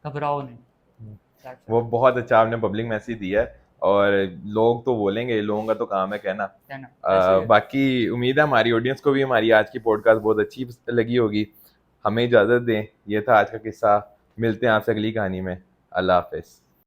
घबराओ नहीं। दैट्स वो इट। बहुत अच्छा आपने पब्लिक मैसेज दिया है, और लोग तो बोलेंगे, लोगों का तो काम है कहना। है ना, ऐसे ही है। बाकी उम्मीद है हमारी ऑडियंस को भी हमारी आज की पॉडकास्ट बहुत अच्छी लगी होगी। हमें इजाज़त दें, ये था आज का किस्सा, मिलते हैं आपसे अगली कहानी में। अल्लाह हाफिज़।